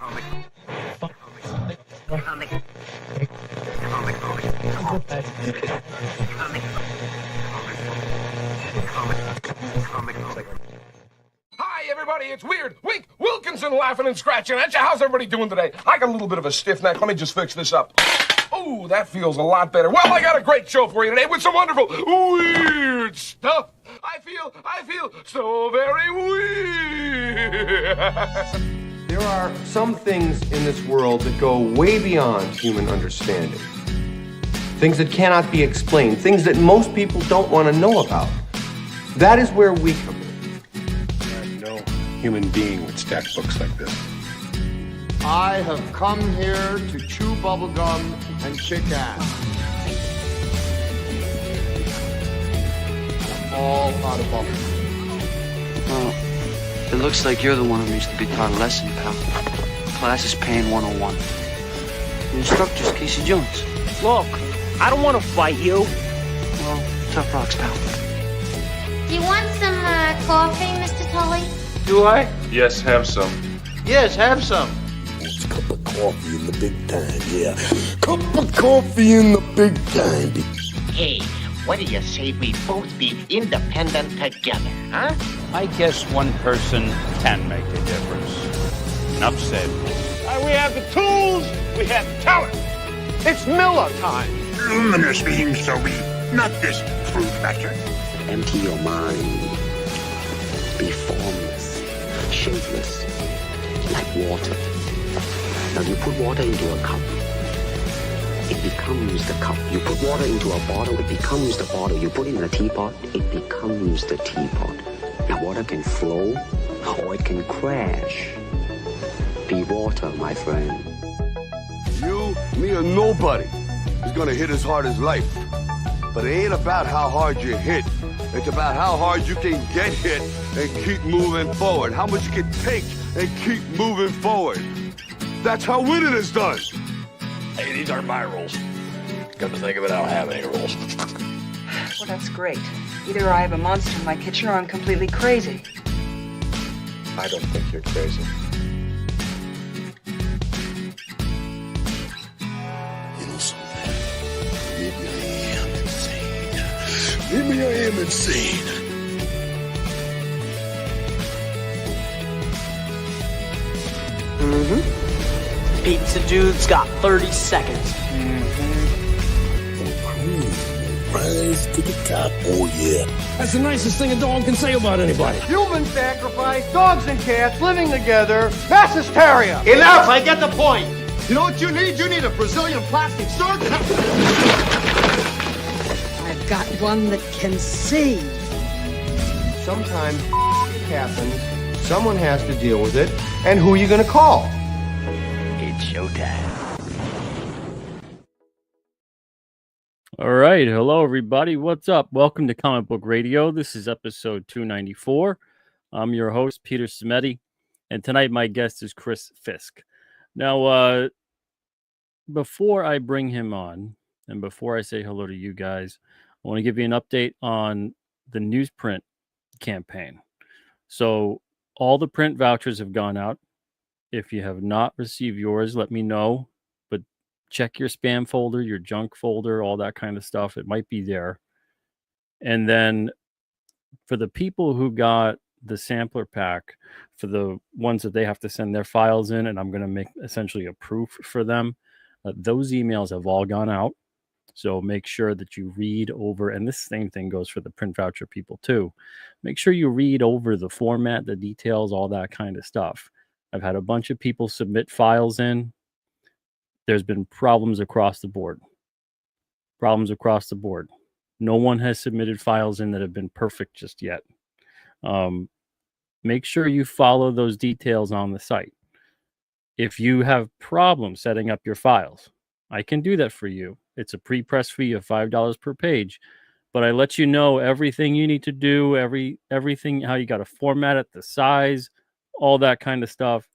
Hi, everybody, it's Weird Wink Wilkinson laughing and scratching at you. How's everybody doing today? I got a little bit of a stiff neck. Let me just fix this up. Oh, that feels a lot better. Well, I got a great show for you today with some wonderful weird stuff. I feel so very weird. There are some things in this world that go way beyond human understanding. Things that cannot be explained, things that most people don't want to know about. That is where we come in. No human being would stack books like this. I have come here to chew bubblegum and kick ass. All out of bubblegum. Well, it looks like you're the one who needs to be taught a lesson, pal. Class is paying 101. The instructor's Casey Jones. Look, I don't want to fight you. Well, tough rocks, pal. Do you want some coffee, Mr. Tully? Do I? Yes, have some. Yes, have some. It's a cup of coffee in the big time, yeah. Cup of coffee in the big time. Hey, what do you say we both be independent together, huh? I guess one person can make a difference. Enough said. We have the tools, we have the talent. It's Miller time. Luminous being so we, not this fruit matter. Empty your mind. Be formless, shapeless, like water. Now you put water into a cup, it becomes the cup. You put water into a bottle, it becomes the bottle. You put it in a teapot, it becomes the teapot. Now water can flow, or it can crash. Be water, my friend. You, me, or nobody is gonna hit as hard as life. But it ain't about how hard you hit. It's about how hard you can get hit and keep moving forward. How much you can take and keep moving forward. That's how winning is done. Hey, these aren't my rules. Come to think of it, I don't have any rules. Well, that's great. Either I have a monster in my kitchen or I'm completely crazy. I don't think you're crazy. You know something? Maybe I am insane. Maybe I am insane. Pizza dude's got 30 seconds. Rise to the top, oh yeah. That's the nicest thing a dog can say about anybody. Human sacrifice, dogs and cats living together, mass hysteria. Enough, I get the point. You know what you need? You need a Brazilian plastic surgeon. I've got one that can see. Sometimes happens, someone has to deal with it, and who are you gonna call? It's showtime. All right. Hello, everybody. What's up? Welcome to Comic Book Radio. This is episode 294. I'm your host, Peter Smetti, and tonight my guest is Chris FISK. Now, before I bring him on, and before I say hello to you guys, I want to give you an update on the newsprint campaign. So all the print vouchers have gone out. If you have not received yours, let me know. But check your spam folder, your junk folder, all that kind of stuff. It might be there. And then for the people who got the sampler pack, for the ones that they have to send their files in, and I'm going to make essentially a proof for them, those emails have all gone out. So make sure that you read over, and this same thing goes for the print voucher people too. Make sure you read over the format, the details, all that kind of stuff. I've had a bunch of people submit files in. There's been problems across the board. No one has submitted files in that have been perfect just yet. Make sure you follow those details on the site. If you have problems setting up your files, I can do that for you. It's a pre-press fee of $5 per page, but I let you know everything you need to do, everything, how you got to format it, the size, all that kind of stuff.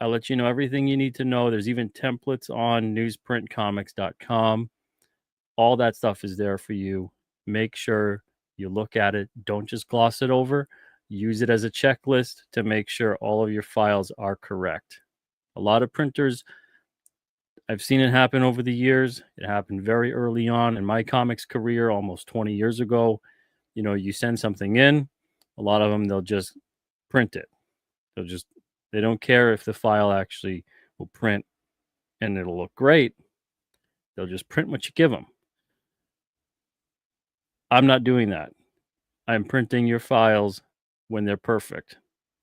I let you know everything you need to know. There's even templates on newsprintcomics.com. All that stuff is there for you. Make sure you look at it. Don't just gloss it over. Use it as a checklist to make sure all of your files are correct. A lot of printers, I've seen it happen over the years. It happened very early on in my comics career, almost 20 years ago. You know, you send something in, a lot of them, they'll just print it. They don't care if the file actually will print and it'll look great. They'll just print what you give them. I'm not doing that. I'm printing your files when they're perfect.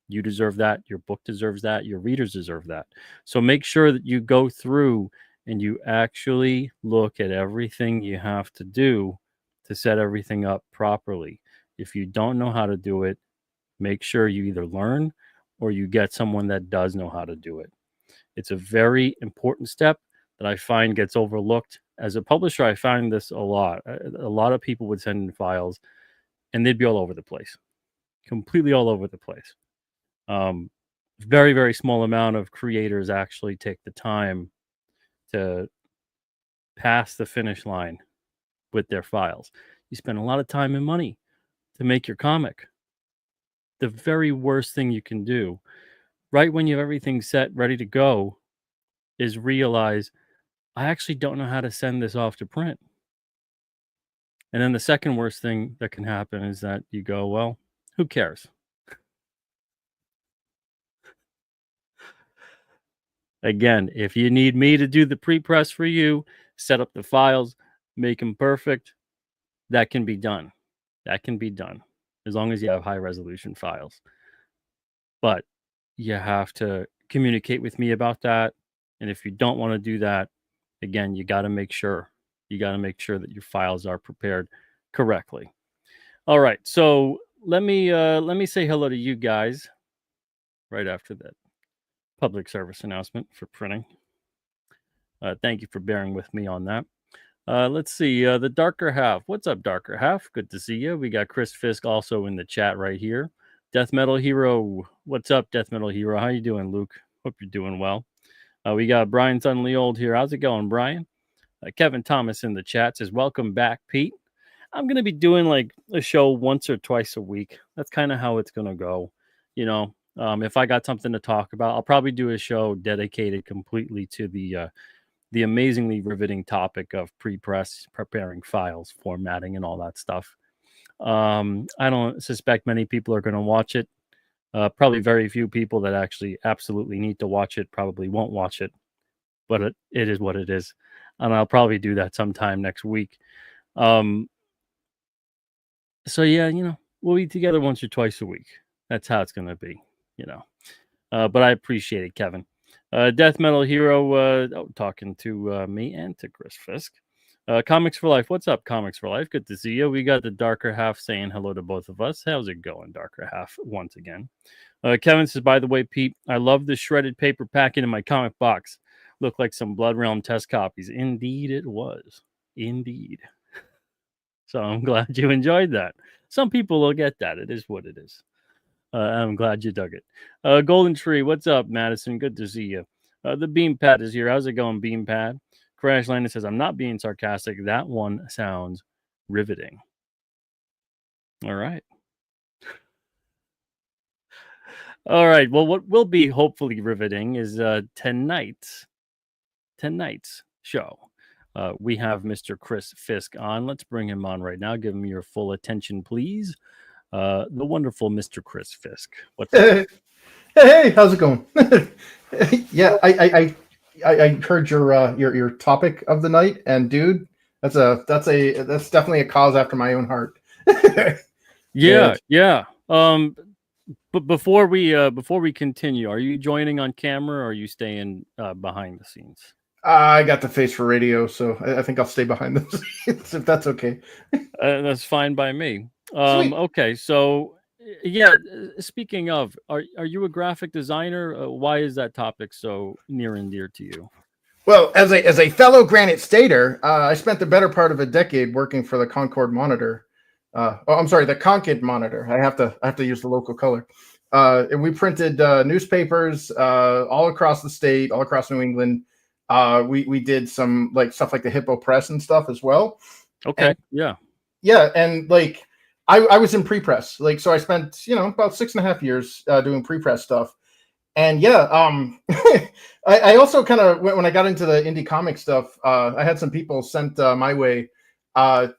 You deserve that. Your book deserves that. Your readers deserve that. So make sure that you go through and you actually look at everything you have to do to set everything up properly. If you don't know how to do it, make sure you either learn or you get someone that does know how to do it. It's a very important step that I find gets overlooked. As a publisher, I find this a lot. A lot of people would send in files and they'd be all over the place, completely all over the place. Very, very small amount of creators actually take the time to pass the finish line with their files. You spend a lot of time and money to make your comic. The very worst thing you can do, right when you have everything set, ready to go, is realize, I actually don't know how to send this off to print. And then the second worst thing that can happen is that you go, well, who cares? Again, if you need me to do the pre-press for you, set up the files, make them perfect, that can be done. That can be done as long as you have high resolution files. But you have to communicate with me about that. And if you don't want to do that, again, you got to make sure that your files are prepared correctly. All right. So let me say hello to you guys right after that public service announcement for printing. Thank you for bearing with me on that. Let's see. The Darker Half. What's up, Darker Half? Good to see you. We got Chris Fisk also in the chat right here. Death Metal Hero. What's up, Death Metal Hero? How you doing, Luke? Hope you're doing well. We got Brian Sunleold here. How's it going, Brian? Kevin Thomas in the chat says, welcome back, Pete. I'm going to be doing like a show once or twice a week. That's kind of how it's going to go. You know, if I got something to talk about, I'll probably do a show dedicated completely to the amazingly riveting topic of pre-press, preparing files, formatting, and all that stuff. I don't suspect many people are going to watch it. Probably very few people that actually absolutely need to watch it probably won't watch it. But it is what it is. And I'll probably do that sometime next week. So, yeah, you know, we'll be together once or twice a week. That's how it's going to be, you know. But I appreciate it, Kevin. Death Metal Hero talking to me and to Chris Fisk. Comics for Life. What's up, Comics for Life? Good to see you. We got the Darker Half saying hello to both of us. How's it going, Darker Half, once again? Kevin says, by the way, Pete, I love the shredded paper packing in my comic box. Looked like some Blood Realm test copies. Indeed it was. Indeed. So I'm glad you enjoyed that. Some people will get that. It is what it is. I'm glad you dug it. Golden Tree, what's up, Madison? Good to see you. The Beam Pad is here. How's it going, Beam Pad? Crash Landon says, I'm not being sarcastic. That one sounds riveting. All right. All right. Well, what will be hopefully riveting is tonight's show. We have Mr. Chris Fisk on. Let's bring him on right now. Give him your full attention, please. The wonderful Mr. Chris Fisk. What's up? Hey, how's it going? Yeah, I heard your topic of the night, and dude, that's definitely a cause after my own heart. Yeah. But before we continue, are you joining on camera or are you staying behind the scenes? I got the face for radio, so I think I'll stay behind the scenes if that's okay. That's fine by me. Okay, so yeah. Speaking of, are you a graphic designer? Why is that topic so near and dear to you? Well, as a fellow Granite Stater, I spent the better part of a decade working for the Concord Monitor. The Concord Monitor. I have to use the local color. And we printed newspapers all across the state, all across New England. We did some like stuff like the Hippo Press and stuff as well. Okay. And, yeah, and like I was in pre-press, like so I spent about 6.5 years doing pre-press stuff. And yeah, I also kind of, when I got into the indie comic stuff, I had some people sent my way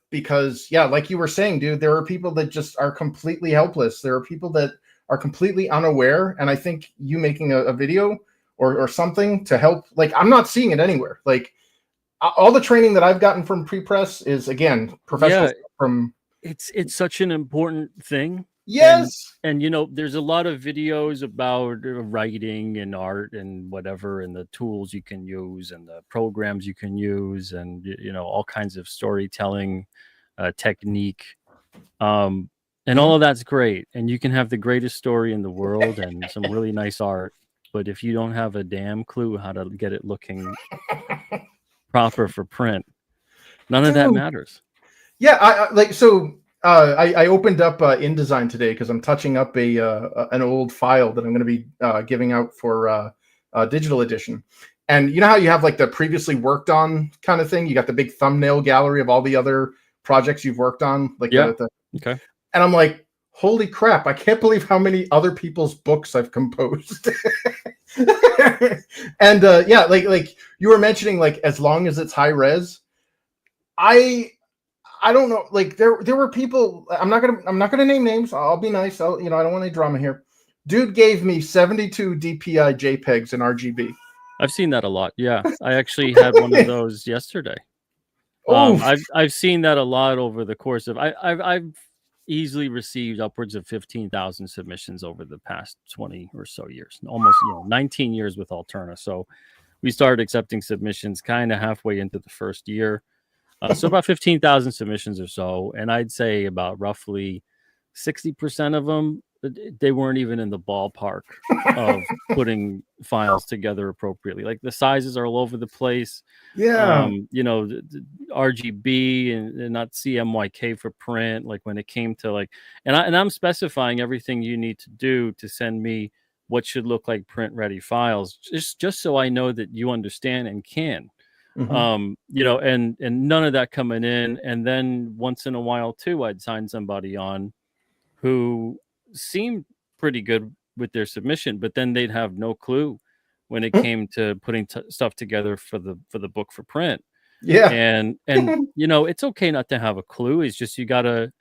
because, yeah, like you were saying, dude, there are people that just are completely helpless. There are people that are completely unaware. And I think you making a video or something to help, like, I'm not seeing it anywhere. Like, all the training that I've gotten from pre-press is, again, professional from. It's such an important thing. Yes. And there's a lot of videos about writing and art and whatever, and the tools you can use and the programs you can use, and all kinds of storytelling technique. And all of that's great. And you can have the greatest story in the world and some really nice art. But if you don't have a damn clue how to get it looking proper for print, none of that matters. Yeah, I opened up InDesign today because I'm touching up an old file that I'm going to be giving out for digital edition. And you know how you have like the previously worked on kind of thing? You got the big thumbnail gallery of all the other projects you've worked on. Like okay. And I'm like, holy crap, I can't believe how many other people's books I've composed. And yeah, like you were mentioning, like, as long as it's high res, I don't know. Like there were people. I'm not gonna name names. I'll be nice. I don't want any drama here. Dude gave me 72 DPI JPEGs in RGB. I've seen that a lot. Yeah, I actually had one of those yesterday. I've seen that a lot over the course of. I've easily received upwards of 15,000 submissions over the past 20 or so years. Almost 19 years with Alterna. So we started accepting submissions kind of halfway into the first year. So about 15,000 submissions or so. And I'd say about roughly 60% of them, they weren't even in the ballpark of putting files together appropriately. Like the sizes are all over the place. Yeah. The RGB and not CMYK for print. Like when it came to like, and I'm specifying everything you need to do to send me what should look like print ready files, just so I know that you understand and can. Mm-hmm. And none of that coming in. And then once in a while too, I'd sign somebody on who seemed pretty good with their submission, but then they'd have no clue when it came to putting stuff together for the book for print. Yeah. And it's okay not to have a clue. It's just, it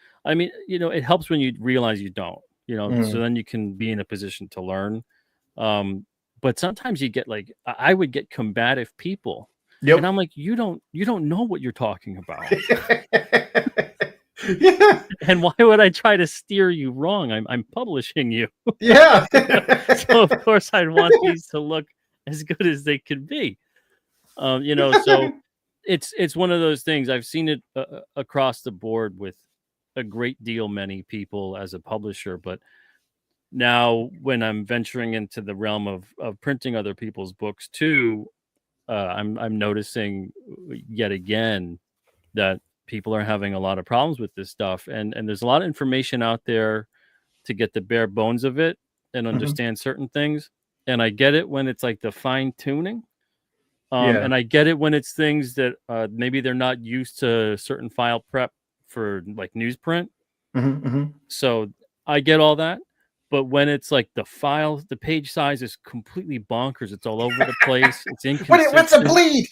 helps when you realize you don't, so then you can be in a position to learn. But sometimes you get like, I would get combative people. Yep. And I'm like, you don't know what you're talking about. Yeah. And why would I try to steer you wrong? I'm publishing you. Yeah. So of course I'd want these to look as good as they could be. So it's one of those things. I've seen it across the board with a great deal many people as a publisher, but now when I'm venturing into the realm of printing other people's books too, I'm noticing yet again that people are having a lot of problems with this stuff, and there's a lot of information out there to get the bare bones of it and understand certain things. And I get it when it's like the fine tuning, and I get it when it's things that maybe they're not used to certain file prep for like newsprint. So I get all that. But when it's like the page size is completely bonkers. It's all over the place. It's inconsistent. What's a bleed?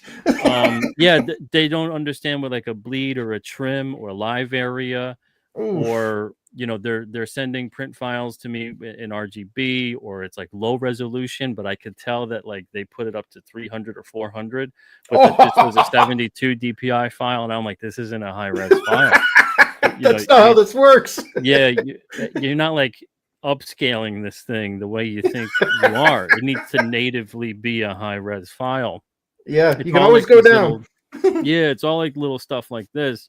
They don't understand what like a bleed or a trim or a live area. Oof. Or they're sending print files to me in RGB, or it's like low resolution, but I could tell that like they put it up to 300 or 400, but this was a 72 DPI file, and I'm like, this isn't a high res file. That's not how this works. Yeah, you're not like upscaling this thing the way you think you are. It needs to natively be a high res file. Yeah, it's you can always go down. It's all like little stuff like this.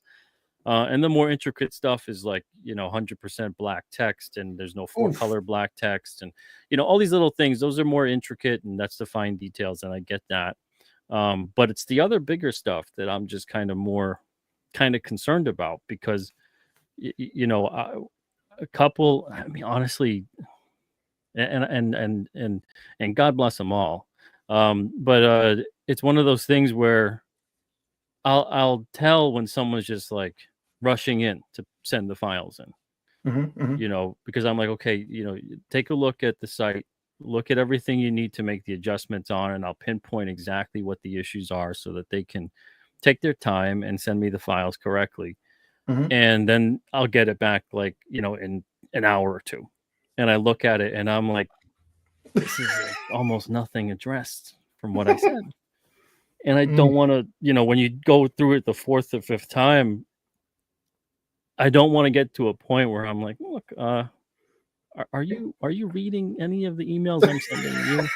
And the more intricate stuff is like, 100% black text, and there's no color black text, and all these little things. Those are more intricate, and that's the fine details, and I get that. But it's the other bigger stuff that I'm just kind of concerned about, because a couple, I mean, honestly, and God bless them all. But it's one of those things where I'll tell when someone's just like rushing in to send the files in, because I'm like, okay, take a look at the site, look at everything you need to make the adjustments on, and I'll pinpoint exactly what the issues are so that they can take their time and send me the files correctly. Mhm. And then I'll get it back like, in an hour or two. And I look at it and I'm like, this is like almost nothing addressed from what I said. And I don't want to, when you go through it the fourth or fifth time, I don't want to get to a point where I'm like, look, are you reading any of the emails I'm sending you?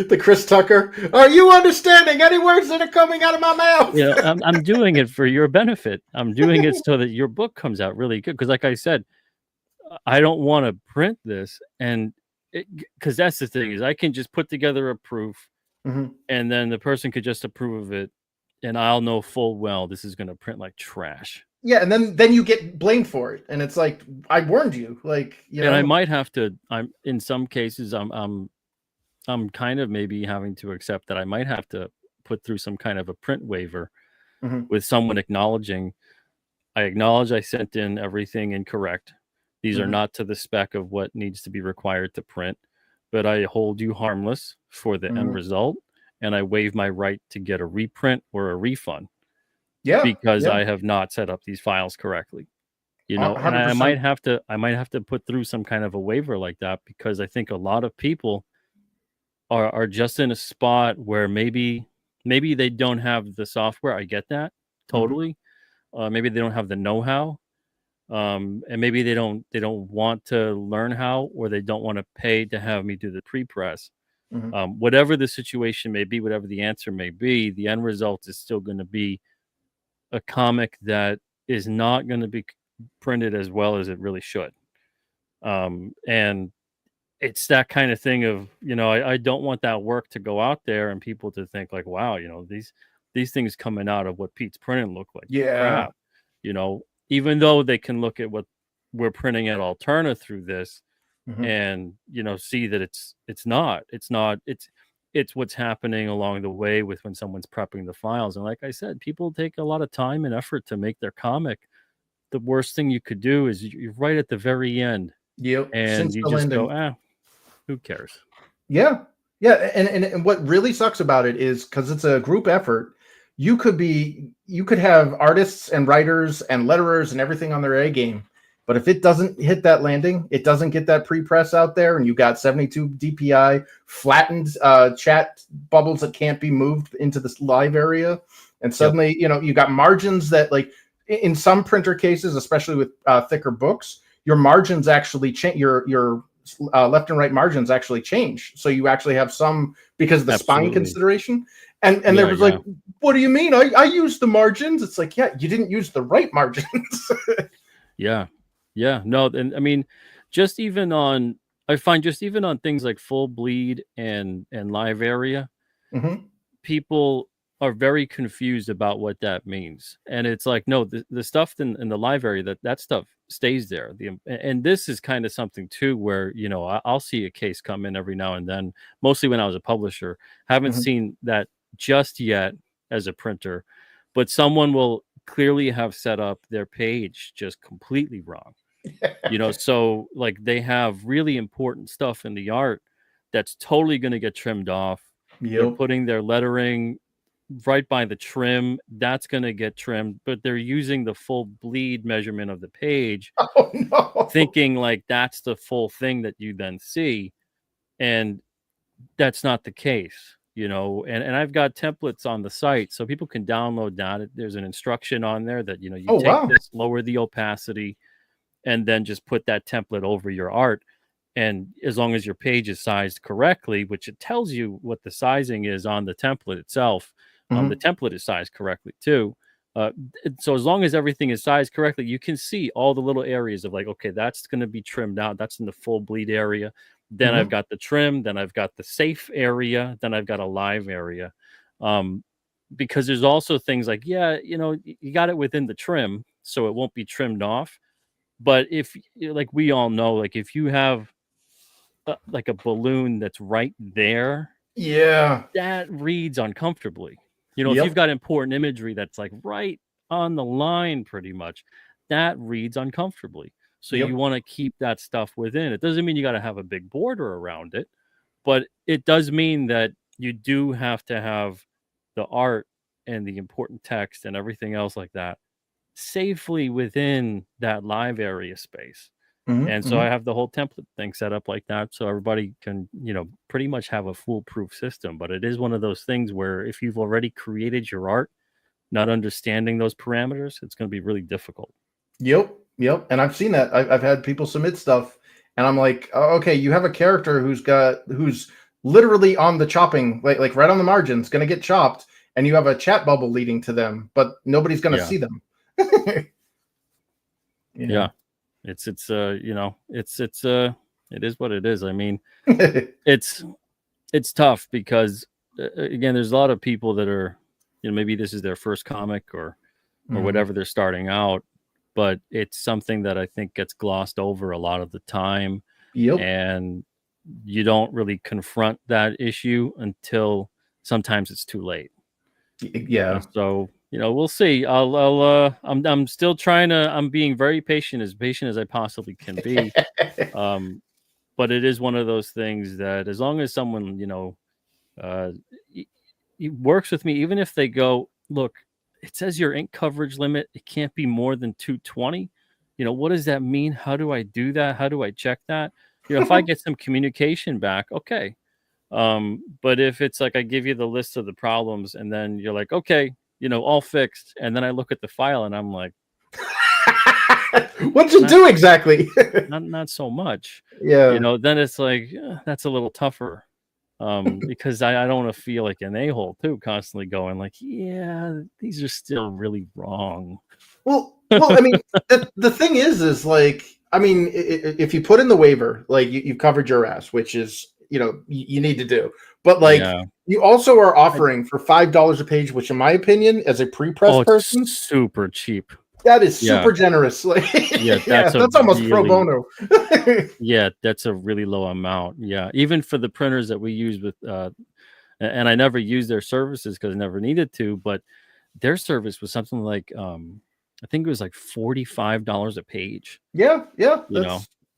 The Chris Tucker. Are you understanding any words that are coming out of my mouth? I'm doing it for your benefit. I'm doing it so that your book comes out really good. Because, like I said, I don't want to print this, and because that's the thing is, I can just put together a proof, Mhm. and then the person could just approve of it, and I'll know full well this is going to print like trash. Yeah, and then you get blamed for it, and it's like, I warned you. Like, And I might have to. I'm in some cases. I'm kind of maybe having to accept that I might have to put through some kind of a print waiver Mhm. with someone acknowledging, I acknowledge I sent in everything incorrect. These are Mhm. not to the spec of what needs to be required to print, but I hold you harmless for the end Mhm. result, and I waive my right to get a reprint or a refund Yeah, because yeah. I have not set up these files correctly. And I 100%. I might have to put through some kind of a waiver like that, because I think a lot of people are just in a spot where maybe they don't have the software. I get that Mhm. totally. Maybe they don't have the know-how, and maybe they don't want to learn how, or they don't want to pay to have me do the pre-press. Mhm. Whatever the situation may be, whatever the answer may be, the end result is still going to be a comic that is not going to be printed as well as it really should. And it's that kind of thing of, I don't want that work to go out there and people to think like, wow, these things coming out of what Pete's printing look like Yeah. crap, even though they can look at what we're printing at Alterna through this Mhm. and, see that it's what's happening along the way with when someone's prepping the files. And like I said, people take a lot of time and effort to make their comic. The worst thing you could do is you're right at the very end Yep. and Since you the just go, landing. who cares? Yeah. Yeah. And what really sucks about it is because it's a group effort, you could have artists and writers and letterers and everything on their A game. But if it doesn't hit that landing, it doesn't get that pre-press out there, and you got 72 DPI, flattened chat bubbles that can't be moved into this live area. And suddenly, you got margins that, like, in some printer cases, especially with thicker books, your margins actually change. Your left and right margins actually change. So you actually have some, because of the spine Absolutely. consideration. And there was like, what do you mean? I used the margins. It's like, yeah, you didn't use the right margins. Yeah. No, and I mean, I find just even on things like full bleed and live area, Mhm. people are very confused about what that means. And it's like, no, the stuff in the live area, that stuff stays there. And this is kind of something too, where, I'll see a case come in every now and then, mostly when I was a publisher. Haven't Mhm. seen that just yet as a printer, but someone will clearly have set up their page just completely wrong. So like they have really important stuff in the art that's totally going to get trimmed off. They're Yep. putting their lettering right by the trim, that's going to get trimmed, but they're using the full bleed measurement of the page, Oh no. thinking like that's the full thing that you then see, and that's not the case. And I've got templates on the site so people can download that. There's an instruction on there that, you Oh, take wow. this, lower the opacity, and then just put that template over your art. And as long as your page is sized correctly, which it tells you what the sizing is on the template itself, the Mhm. template is sized correctly too. So as long as everything is sized correctly, you can see all the little areas of like, okay, that's going to be trimmed out. That's in the full bleed area. Then I've Mhm. got the trim. Then I've got the safe area. Then I've got a live area. Because there's also things like, you got it within the trim, so it won't be trimmed off. But if, like we all know, like if you have like a balloon that's right there, Yeah. that reads uncomfortably. If you've Yep. got important imagery that's like right on the line, pretty much, that reads uncomfortably. So you Yep. want to keep that stuff within. It doesn't mean you got to have a big border around it, but it does mean that you do have to have the art and the important text and everything else like that safely within that live area space. And so I have the whole template thing set up like that so everybody can, pretty much have a foolproof system. But it is one of those things where if you've already created your art, not understanding those parameters, it's going to be really difficult. Yep. And I've seen that. I've had people submit stuff, and I'm like, oh, okay, you have a character who's literally on the chopping, like right on the margins, going to get chopped, and you have a chat bubble leading to them, but nobody's going to see them. Yeah. It is what it is. I mean, it's tough because again, there's a lot of people that are, maybe this is their first comic or whatever they're starting out, but it's something that I think gets glossed over a lot of the time. Yep. And you don't really confront that issue until sometimes it's too late. Yeah. So, we'll see. I'm still trying to, I'm being very patient as I possibly can be. But it is one of those things that as long as someone, he works with me, even if they go, look, it says your ink coverage limit, it can't be more than 220. What does that mean? How do I do that? How do I check that? If I get some communication back, okay. But if it's like I give you the list of the problems and then you're like, okay, all fixed, and then I look at the file and I'm like, what'd you do exactly? not so much. Yeah. Then it's like that's a little tougher. Because I don't want to feel like an a-hole too, constantly going like, yeah, these are still really wrong. Well, I mean, the thing is like, I mean, if you put in the waiver, like you've covered your ass, which is, you need to do. But like, you also are offering for $5 a page, which in my opinion, as a pre-press person, super cheap. That is super generous. Like, that's almost pro bono. Yeah, that's a really low amount. Yeah, even for the printers that we use with, and I never used their services because I never needed to, but their service was something like, I think it was like $45 a page. Yeah,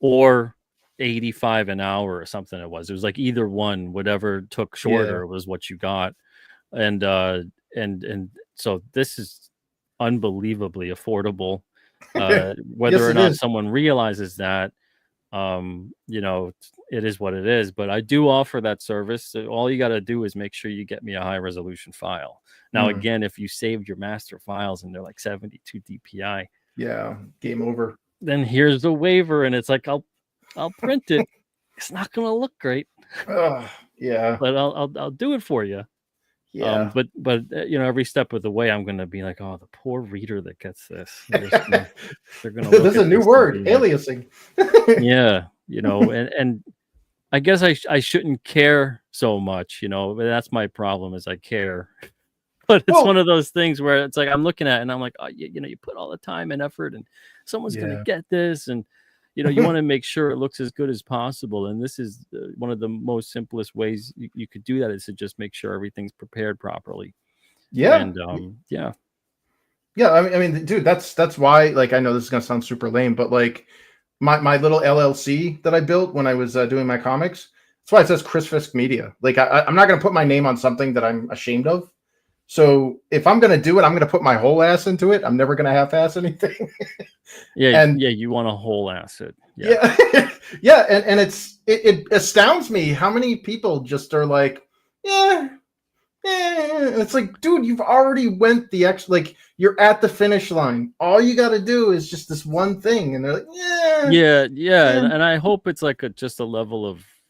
or 85 an hour or something. It was like either one, whatever took shorter was what you got. And so this is unbelievably affordable, whether or not someone realizes that. It is what it is, but I do offer that service. So all you got to do is make sure you get me a high resolution file. Now, again, if you saved your master files and they're like 72 DPI, game over. Then here's the waiver, and it's like I'll print it. It's not gonna look great. Yeah, but I'll do it for you. Yeah. But every step of the way, I'm gonna be like, oh, the poor reader that gets this. They're gonna. There's a new word, aliasing. Yeah, and I guess I shouldn't care so much, but that's my problem is I care. But it's one of those things where it's like I'm looking at it and I'm like, oh, you put all the time and effort and someone's going to get this. And, you want to make sure it looks as good as possible. And this is one of the most simplest ways you could do that is to just make sure everything's prepared properly. Yeah. And Yeah. I mean, dude, that's why, like, I know this is going to sound super lame, but like my little LLC that I built when I was doing my comics, that's why it says Chris Fisk Media. Like, I'm not going to put my name on something that I'm ashamed of. So if I'm going to do it, I'm going to put my whole ass into it. I'm never going to half-ass anything. You want a whole ass it. Yeah. And it astounds me how many people just are like, it's like, dude, you've already went the extra, like you're at the finish line. All you got to do is just this one thing. And they're like, And I hope it's like just a level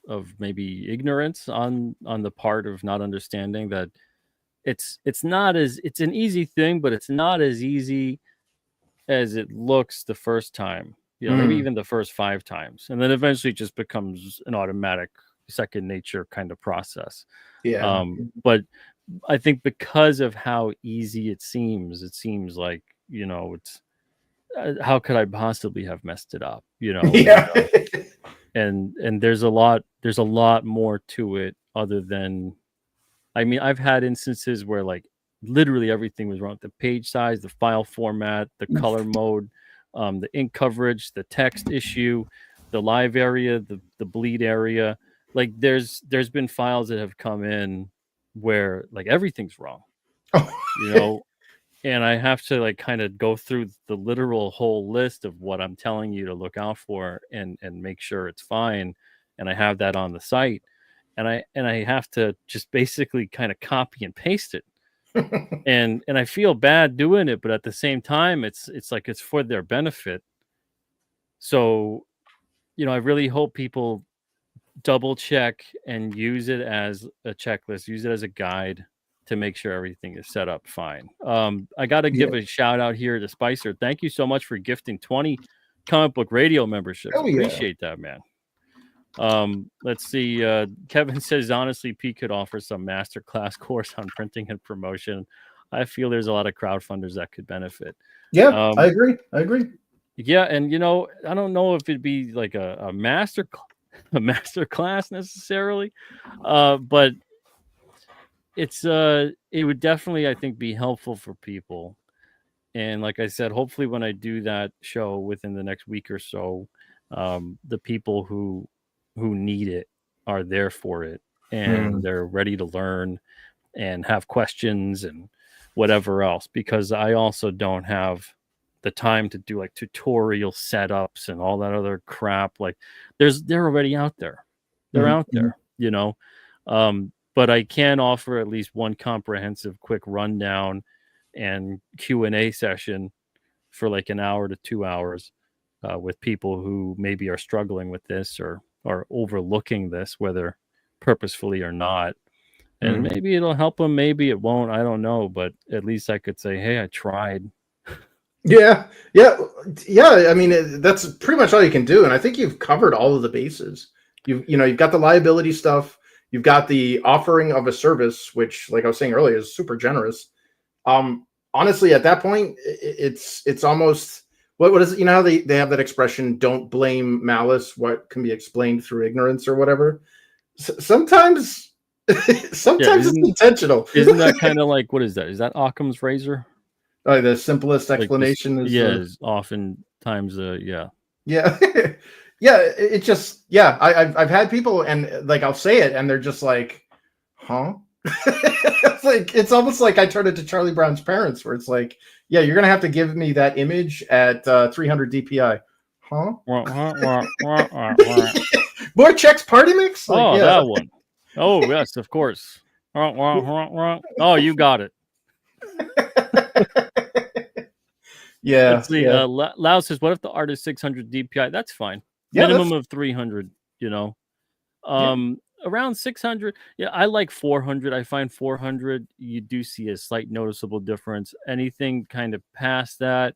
of maybe ignorance on the part of not understanding that it's an easy thing, but it's not as easy as it looks the first time, maybe even the first 5 times. And then eventually it just becomes an automatic second nature kind of process. But I think because of how easy it seems like, it's how could I possibly have messed it up, and there's a lot more to it other than, I mean, I've had instances where like literally everything was wrong. The page size, the file format, the color mode, the ink coverage, the text issue, the live area, the bleed area. like there's been files that have come in where like everything's wrong, you know, and I have to like kind of go through the literal whole list of what I'm telling you to look out for and make sure it's fine. And I have that on the site, and I have to just basically kind of copy and paste it. and I feel bad doing it, but at the same time, it's like it's for their benefit. So, you know, I really hope people double check and use it as a checklist, use it as a guide to make sure everything is set up fine. I got to give a shout out here to Spicer. Thank you so much for gifting 20 comic book radio memberships. Oh, yeah. Appreciate that, man. Let's see. Kevin says, honestly, Pete could offer some masterclass course on printing and promotion. I feel there's a lot of crowdfunders that could benefit. Yeah, I agree. Yeah, and you know, I don't know if it'd be like a master class necessarily, but it's it would definitely, I think, be helpful for people. And like I said, hopefully when I do that show within the next week or so, the people who need it are there for it, and they're ready to learn and have questions and whatever else, because I also don't have the time to do like tutorial setups and all that other crap. Like they're already out there. They're out there, you know. But I can offer at least one comprehensive quick rundown and Q&A session for like an hour to 2 hours with people who maybe are struggling with this or are overlooking this, whether purposefully or not. And maybe it'll help them, maybe it won't, I don't know, but at least I could say, hey, I tried. Yeah. I mean, that's pretty much all you can do, and I think you've covered all of the bases. You've got the liability stuff, you've got the offering of a service, which, like I was saying earlier, is super generous. Honestly, at that point, it's almost what is it? You know how they have that expression, "Don't blame malice what can be explained through ignorance" or whatever. Sometimes it's intentional. Isn't that kind of like, what is that? Is that Occam's razor? The simplest explanation is oftentimes yeah. It just I've had people, and like I'll say it and they're just like, huh? it's almost like I turned it to Charlie Brown's Parents, where it's like, yeah, you're gonna have to give me that image at 300 DPI. Huh? More checks party mix? Like, that one. Oh yes, of course. Oh, you got it. Yeah. Let's see. Lau says, what if the art is 600 DPI? That's fine. Minimum of 300, you know. Around 600. Yeah, I like 400. I find 400, you do see a slight noticeable difference. Anything kind of past that,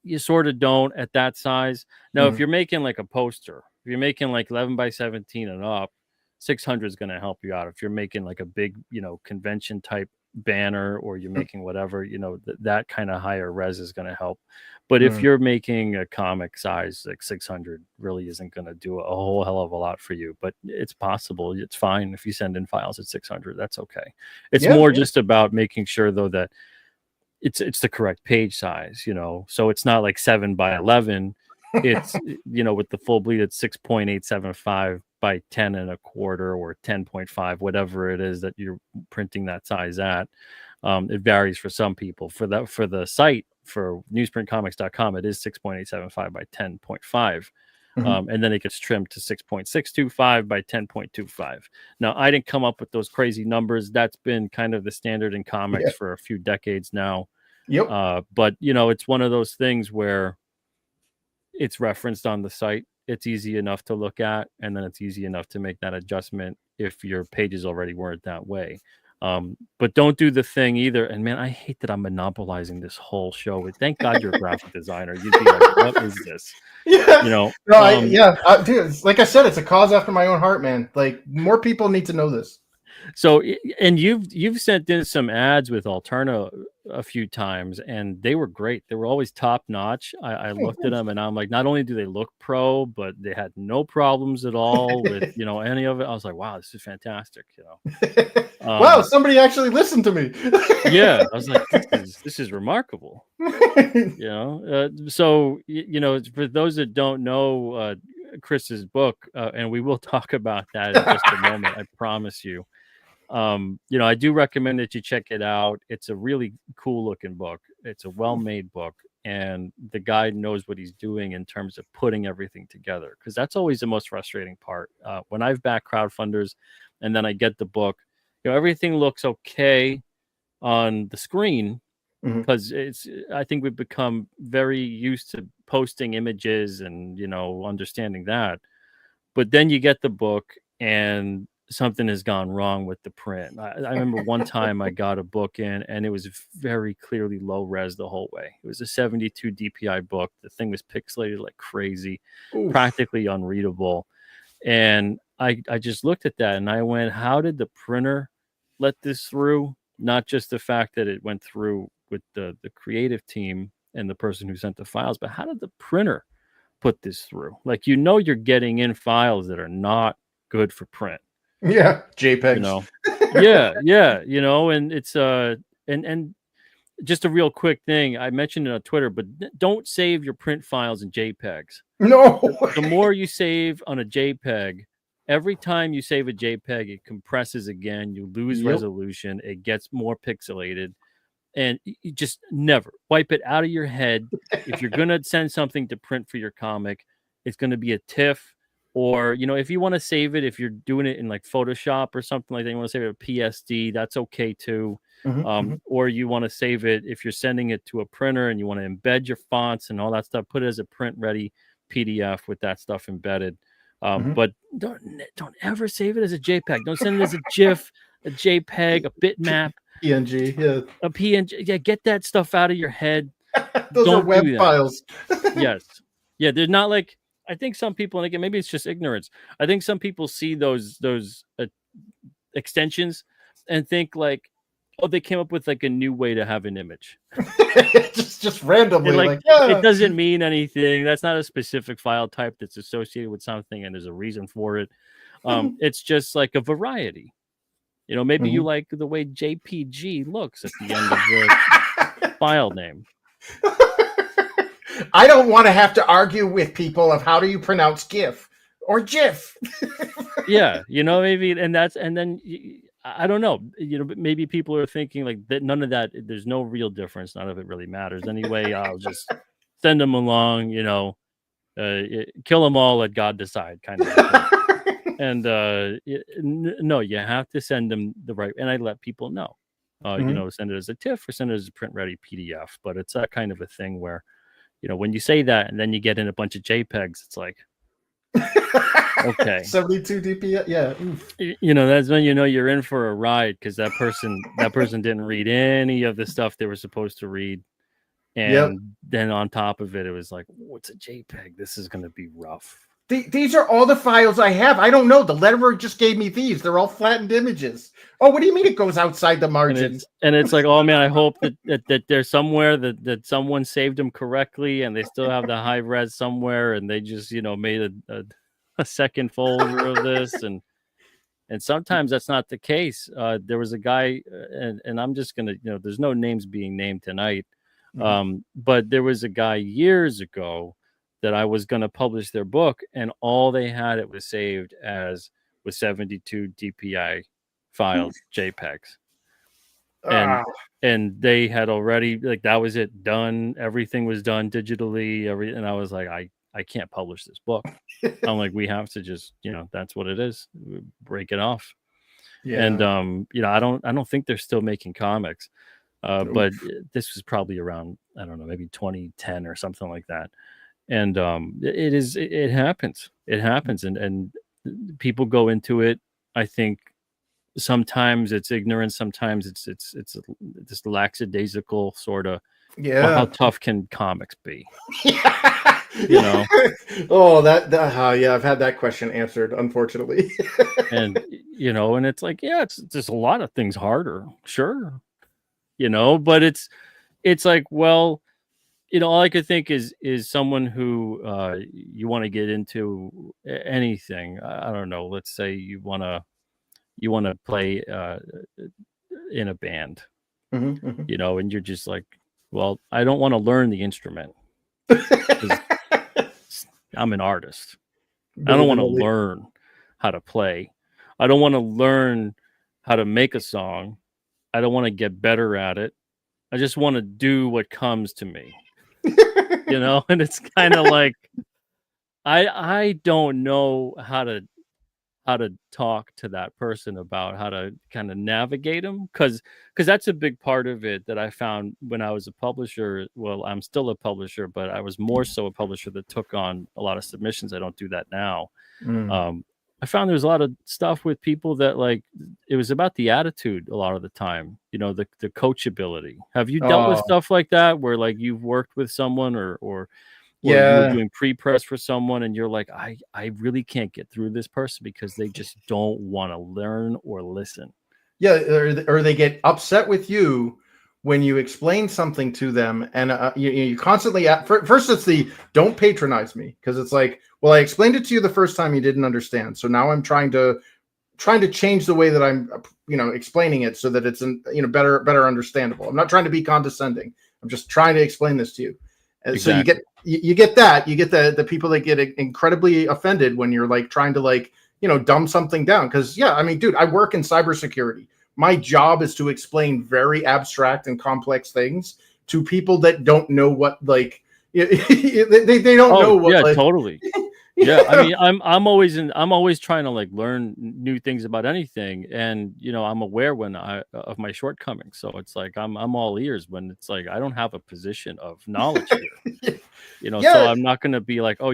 you sort of don't at that size. Now, if you're making like a poster, if you're making like 11 by 17 and up, 600 is going to help you out. If you're making like a big, you know, convention type banner, or you're making whatever, you know, that kind of higher res is going to help. But if you're making a comic size, like 600 really isn't going to do a whole hell of a lot for you, but it's possible. It's fine if you send in files at 600. That's okay. It's more just about making sure though that it's the correct page size, you know, so it's not like 7 by 11. It's, you know, with the full bleed, it's 6.875 by 10 and a quarter or 10.5, whatever it is that you're printing that size at. It varies for some people. For the site, for newsprintcomics.com, it is 6.875 by 10.5. And then it gets trimmed to 6.625 by 10.25. Now, I didn't come up with those crazy numbers. That's been kind of the standard in comics for a few decades now. But, you know, it's one of those things where it's referenced on the site. It's easy enough to look at, and then it's easy enough to make that adjustment if your pages already weren't that way. But don't do the thing either. And man, I hate that I'm monopolizing this whole show. Thank God you're a graphic designer. You'd be like, what is this? Yeah. You know, dude, like I said, it's a cause after my own heart, man. Like, more people need to know this. So, and you've sent in some ads with Alterna a few times, and they were great. They were always top notch. I looked at them, and I'm like, not only do they look pro, but they had no problems at all with, you know, any of it. I was like, wow, this is fantastic. You know, wow, somebody actually listened to me. Yeah, I was like, this is remarkable. You know, so you know, for those that don't know, Chris's book, and we will talk about that in just a moment. I promise you. I do recommend that you check it out. It's a really cool looking book. It's a well-made book, and the guy knows what he's doing in terms of putting everything together, because that's always the most frustrating part. When I've backed crowdfunders and then I get the book, everything looks okay on the screen, because I think we've become very used to posting images and understanding that, but then you get the book and something has gone wrong with the print. I remember one time I got a book in and it was very clearly low res the whole way. It was a 72 DPI book. The thing was pixelated like crazy, practically unreadable. And I just looked at that and I went, how did the printer let this through? Not just the fact that it went through with the creative team and the person who sent the files, but how did the printer put this through? Like, you're getting in files that are not good for print. Yeah, JPEGs. And it's and just a real quick thing. I mentioned it on Twitter, but don't save your print files in JPEGs. No. The more you save on a JPEG, every time you save a JPEG, it compresses again. You lose resolution. It gets more pixelated. And you just never wipe it out of your head. If you're going to send something to print for your comic, it's going to be a TIFF. Or, if you want to save it, if you're doing it in like Photoshop or something like that, you want to save it a PSD, that's okay too. Or you want to save it, if you're sending it to a printer and you want to embed your fonts and all that stuff, put it as a print ready PDF with that stuff embedded. But don't ever save it as a JPEG. Don't send it as a GIF, a JPEG, a bitmap. PNG, a PNG. Yeah, get that stuff out of your head. Those are web files. Yes. Yeah, they're not like, I think some people, and again, maybe it's just ignorance. I think some people see those extensions and think like, oh, they came up with like a new way to have an image. just randomly. It doesn't mean anything. That's not a specific file type that's associated with something, and there's a reason for it. It's just like a variety. Maybe you like the way JPG looks at the end of the file name. I don't want to have to argue with people of how do you pronounce GIF or GIF. Yeah, maybe, and then I don't know, maybe people are thinking like that. None of that. There's no real difference. None of it really matters anyway. I'll just send them along. Kill them all. Let God decide, kind of thing. And no, you have to send them the right. And I let people know. Send it as a TIFF or send it as a print ready PDF. But it's that kind of a thing where, when you say that and then you get in a bunch of JPEGs, it's like, okay, 72 DPI, yeah. That's when you're in for a ride, because that person didn't read any of the stuff they were supposed to read, and then on top of it, it was like, what's a JPEG? This is going to be rough. These are all the files I have. I don't know. The letterer just gave me these. They're all flattened images. Oh, what do you mean it goes outside the margins? And it's like, oh man, I hope that there's somewhere that someone saved them correctly, and they still have the high res somewhere, and they just made a second folder of this, and sometimes that's not the case. There was a guy, and I'm just gonna, there's no names being named tonight, but there was a guy years ago that I was going to publish their book, and all they had it was saved as with 72 DPI files, JPEGs. And they had already, like, that was it, done. Everything was done digitally. And I was like, I can't publish this book. I'm like, we have to just, that's what it is. Break it off. Yeah. And I don't think they're still making comics. But this was probably around, I don't know, maybe 2010 or something like that. And it happens. It happens. And people go into it. I think sometimes it's ignorance. Sometimes it's this lackadaisical sort of, well, how tough can comics be? Oh, yeah, I've had that question answered, unfortunately. And it's like, yeah, it's just a lot of things harder. Sure. But it's like, well, all I could think is someone who you want to get into anything. I don't know. Let's say you want to play in a band, and you're just like, well, I don't want to learn the instrument. I'm an artist. I don't want to learn how to play. I don't want to learn how to make a song. I don't want to get better at it. I just want to do what comes to me. And it's kind of like I don't know how to talk to that person about how to kind of navigate them, because that's a big part of it that I found when I was a publisher. Well, I'm still a publisher, but I was more so a publisher that took on a lot of submissions. I don't do that now. I found there was a lot of stuff with people that, like, it was about the attitude a lot of the time, the coachability. Have you dealt with stuff like that where, like, you've worked with someone or you were doing pre-press for someone and you're like, I really can't get through this person because they just don't want to learn or listen? Yeah, or they get upset with you when you explain something to them, and you constantly first it's the don't patronize me, because it's like, well, I explained it to you the first time, you didn't understand, so now I'm trying to change the way that I'm explaining it so that it's better understandable. I'm not trying to be condescending. I'm just trying to explain this to you. And exactly. So you get the people that get incredibly offended when you're like trying to dumb something down, because I mean, dude, I work in cybersecurity. My job is to explain very abstract and complex things to people that don't know what they don't know what. Yeah, totally. Yeah, I mean, I'm always trying to learn new things about anything, and I'm aware of my shortcomings. So it's like I'm all ears when it's like I don't have a position of knowledge here. So I'm not going to be like, oh,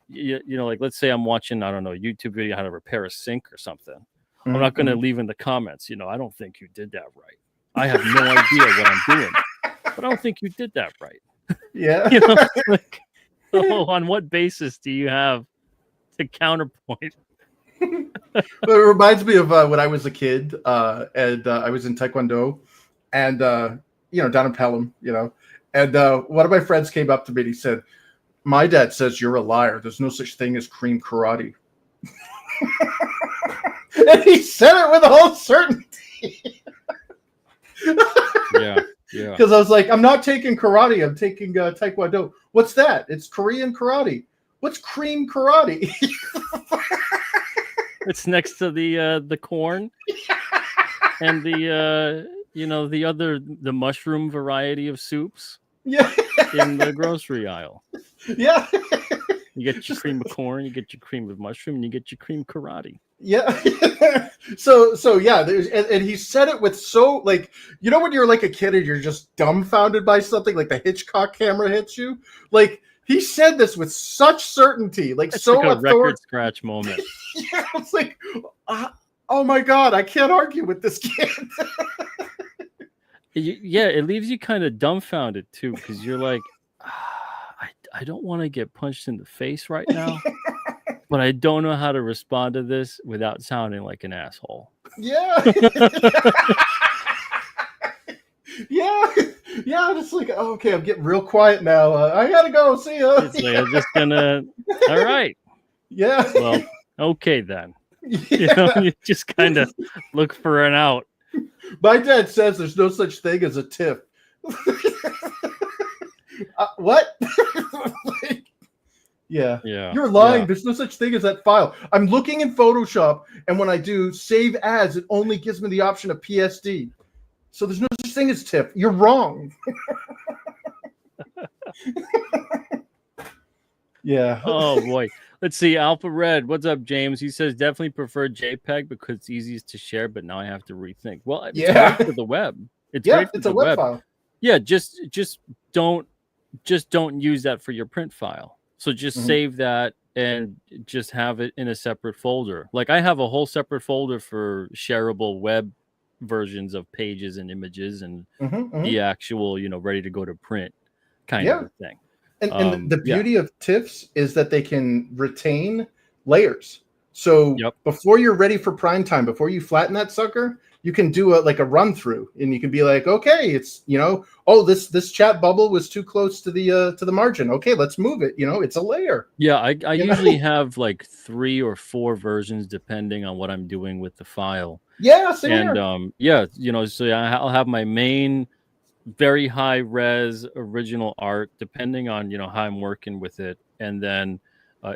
like, let's say I'm watching, I don't know, YouTube video how to repair a sink or something. I'm not going to leave in the comments, I don't think you did that right. I have no idea what I'm doing, but I don't think you did that right. Yeah. So on what basis do you have to counterpoint? It reminds me of when I was a kid, and I was in Taekwondo, and down in Pelham, and one of my friends came up to me and he said, "My dad says you're a liar. There's no such thing as cream karate." And he said it with all certainty. Yeah. Because I was like, I'm not taking karate. I'm taking Taekwondo. What's that? It's Korean karate. What's cream karate? It's next to the corn and the the mushroom variety of soups. Yeah. In the grocery aisle. Yeah. You get your cream of corn, you get your cream of mushroom, and you get your cream karate. Yeah. so yeah, and he said it with so, like, when you're like a kid and you're just dumbfounded by something, like the Hitchcock camera hits you. Like, he said this with such certainty, like, it's so like a record scratch moment. Yeah, it's like, oh my God, I can't argue with this kid. Yeah, it leaves you kind of dumbfounded too, because you're like, I don't want to get punched in the face right now, but I don't know how to respond to this without sounding like an asshole. Yeah. Yeah. It's like, okay, I'm getting real quiet now. I gotta go. See ya. It's like, I'm just gonna. All right. Yeah. Well, okay then. Yeah. You just kind of look for an out. My dad says there's no such thing as a tiff. What? Yeah. You're lying. There's no such thing as that file. I'm looking in Photoshop, and when I do save as, it only gives me the option of PSD. So there's no such thing as TIFF. You're wrong. Yeah. Oh boy. Let's see. Alpha Red. What's up, James? He says definitely prefer JPEG because it's easiest to share, but now I have to rethink. Well, it's great for the web. It's great for it's a web file. Yeah, just don't use that for your print file. So just save that and just have it in a separate folder. Like, I have a whole separate folder for shareable web versions of pages and images and the actual, ready to go to print kind of a thing. And the beauty of TIFFs is that they can retain layers. So before you're ready for prime time, before you flatten that sucker, you can do a run through, and you can be like, okay, it's this chat bubble was too close to the margin. Okay, let's move it. It's a layer. Yeah, I usually have like 3 or 4 versions depending on what I'm doing with the file. Yeah, same and here. So I'll have my main very high res original art depending on how I'm working with it, and then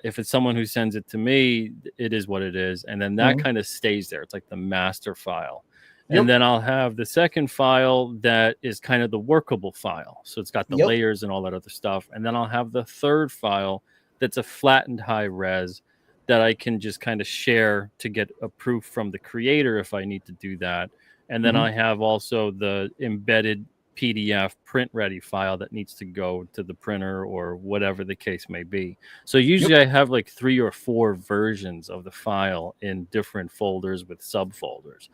If it's someone who sends it to me, it is what it is. And then that kind of stays there. It's like the master file. And then I'll have the second file that is kind of the workable file. So it's got the layers and all that other stuff. And then I'll have the third file that's a flattened high res that I can just kind of share to get a proof from the creator if I need to do that. And then I have also the embedded PDF print ready file that needs to go to the printer or whatever the case may be. So usually I have like 3 or 4 versions of the file in different folders with subfolders,